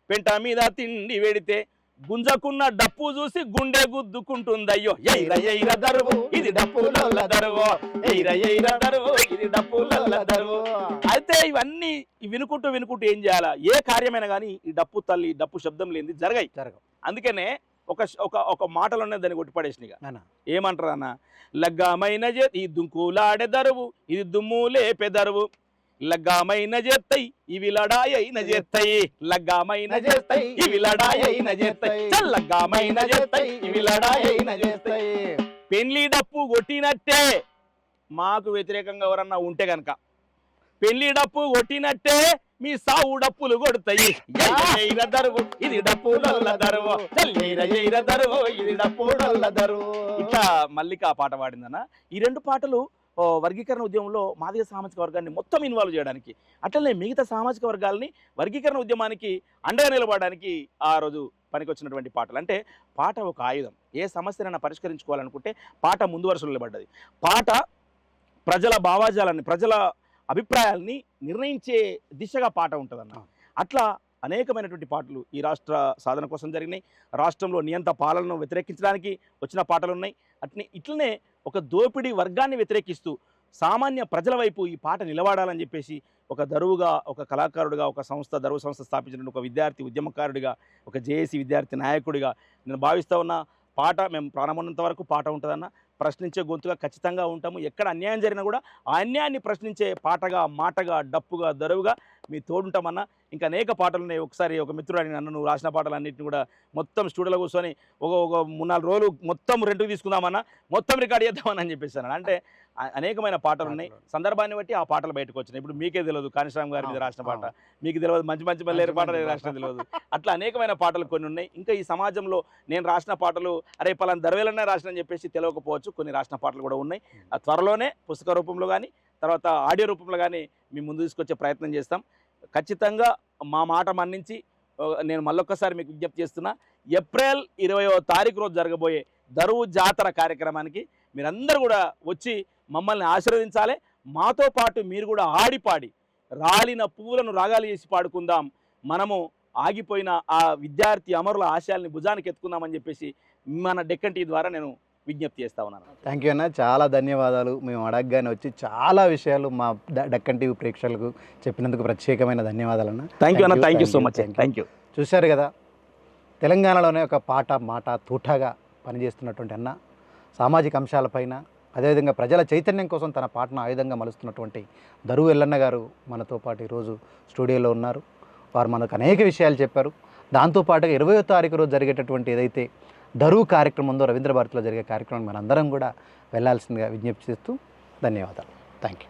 పెంట మీద తిండి వెడితే, గుంజకున్న డప్పు చూసి గుండె గుద్దుకుంటుందయ్యో, ఎయిర ఎయిర దరువు ఇది డప్పులొల్ల దరువు, ఎయిర ఎయిర దరువు ఇది డప్పులొల్ల దరువు. అయితే ఇవన్నీ వినుకుంటూ వినుకుంటూ ఏం చేయాలా, ఏ కార్యమైనా కానీ ఈ డప్పు తల్లి డప్పు శబ్దం లేనిది జరగవు. అందుకనే ఒక ఒక ఒక మాటలోనే దాన్ని కొట్టిపడేసినగా ఏమంటారు అన్న, లగ్గామైన ఈ దుంకులాడే దరువు ఇది దుమ్ము లేపే దరువు, లగ్గామైన చేస్తాయి ఇవి లడాయైన చేస్తాయి, లగ్గామైన చేస్తాయి ఇవి లడాయైన చేస్తాయి, లగ్గామైన చేస్తాయి ఇవి లడాయైన చేస్తాయి. పెళ్లి డప్పు కొట్టినట్టే మాకు వ్యతిరేకంగా ఎవరన్నా ఉంటే గనక, పెళ్లి డప్పు కొట్టినట్టే మీ సావు డప్పులు కొడతాయి, ఎయిర దరువు ఇది డప్పులొల్ల దరువు, ఎయిర ఎయిర దరువు ఇది డప్పులొల్ల దరువు. ఇట్లా మల్లిక ఆ పాట పాడిందన్న. ఈ రెండు పాటలు వర్గీకరణ ఉద్యమంలో మాదిగ సామాజిక వర్గాన్ని మొత్తం ఇన్వాల్వ్ చేయడానికి, అట్లనే మిగతా సామాజిక వర్గాలని వర్గీకరణ ఉద్యమానికి అండగా నిలబడడానికి ఆ రోజు పనికొచ్చినటువంటి పాటలు. అంటే పాట ఒక ఆయుధం. ఏ సమస్యనైనా పరిష్కరించుకోవాలనుకుంటే పాట ముందు వరుసలో నిలబడ్డది. పాట ప్రజల భావాజాలాన్ని, ప్రజల అభిప్రాయాల్ని నిర్ణయించే దిశగా పాట ఉంటుందన్న. అట్లా అనేకమైనటువంటి పాటలు ఈ రాష్ట్ర సాధన కోసం జరిగినాయి. రాష్ట్రంలో నియంత పాలనను వ్యతిరేకించడానికి వచ్చిన పాటలు ఉన్నాయి. ఇట్లనే ఒక దోపిడీ వర్గాన్ని వ్యతిరేకిస్తూ సామాన్య ప్రజల వైపు ఈ పాట నిలబడాలని చెప్పేసి ఒక దరువుగా, ఒక కళాకారుడిగా, ఒక సంస్థ దరువు సంస్థ స్థాపించిన ఒక విద్యార్థి ఉద్యమకారుడిగా, ఒక జేఏసీ విద్యార్థి నాయకుడిగా నేను భావిస్తూ ఉన్న పాట మేము ప్రారంభమైనంత వరకు పాట ఉంటుందన్న. ప్రశ్నించే గొంతుగా ఖచ్చితంగా ఉంటాము. ఎక్కడ అన్యాయం జరిగినా కూడా ఆ అన్యాయాన్ని ప్రశ్నించే పాటగా, మాటగా, డప్పుగా, దరువుగా మీ తోడుంటామన్నా. ఇంకా అనేక పాటలు ఉన్నాయి. ఒకసారి ఒక మిత్రుడు నన్ను, నువ్వు రాసిన పాటలన్నింటినీ కూడా మొత్తం స్టూడియోలో కూర్చొని ఒక 3-4 రోజులు మొత్తం రెంట్కి తీసుకుందామన్నా, మొత్తం రికార్డ్ చేద్దామని అని చెప్పేసాను. అంటే అనేకమైన పాటలు ఉన్నాయి. సందర్భాన్ని బట్టి ఆ పాటలు బయటకు వచ్చినాయి. ఇప్పుడు మీకే తెలియదు కానిశ్రామ్ గారి మీద రాసిన పాట, మీకు తెలియదు మంచి మంచి మల్లేరు పాటలు రాసిన తెలియదు. అట్లా అనేకమైన పాటలు కొన్ని ఉన్నాయి. ఇంకా ఈ సమాజంలో నేను రాసిన పాటలు అరే పలానా దర్వేలనే రాసిన చెప్పేసి తెలియకపోవచ్చు, కొన్ని రాసిన పాటలు కూడా ఉన్నాయి. త్వరలోనే పుస్తక రూపంలో కానీ తర్వాత ఆడియో రూపంలో కానీ మేము ముందు తీసుకొచ్చే ప్రయత్నం చేస్తాం. ఖచ్చితంగా మా మాట మన్నించి నేను మళ్ళొక్కసారి మీకు విజ్ఞప్తి చేస్తున్నా, ఏప్రిల్ 20వ తారీఖు రోజు జరగబోయే దరువు జాతర కార్యక్రమానికి మీరందరూ కూడా వచ్చి మమ్మల్ని ఆశీర్వదించాలి. మాతో పాటు మీరు కూడా ఆడిపాడి రాలిన పువ్వులను రాగాలు చేసి పాడుకుందాం, మనము ఆగిపోయిన ఆ విద్యార్థి అమరుల ఆశయాల్ని భుజానికి ఎత్తుకుందామని చెప్పేసి మన డెక్కన్ టీ ద్వారా నేను విజ్ఞప్తి చేస్తా ఉన్నాను. థ్యాంక్ యూ అన్న, చాలా ధన్యవాదాలు. మేము అడగగానే వచ్చి చాలా విషయాలు మా డెక్కన్ టీవీ ప్రేక్షకులకు చెప్పినందుకు ప్రత్యేకమైన ధన్యవాదాలు అన్న. థ్యాంక్ యూ అన్న, thank you so much. Thank you. చూశారు కదా, తెలంగాణలోనే ఒక పాట మాట తూటాగా పనిచేస్తున్నటువంటి అన్న, సామాజిక అంశాలపైన అదేవిధంగా ప్రజల చైతన్యం కోసం తన పాటను ఆయుధంగా మలుస్తున్నటువంటి దరువు ఎల్లన్న గారు మనతో పాటు ఈరోజు స్టూడియోలో ఉన్నారు. వారు మనకు అనేక విషయాలు చెప్పారు. దాంతోపాటుగా 20వ తారీఖు రోజు జరిగేటటువంటి ఏదైతే దరువు కార్యక్రమం ఉందో, రవీంద్ర భారతిలో జరిగే కార్యక్రమం మనందరం కూడా వెళ్ళాల్సిందిగా విజ్ఞప్తి చేస్తూ ధన్యవాదాలు. Thank you.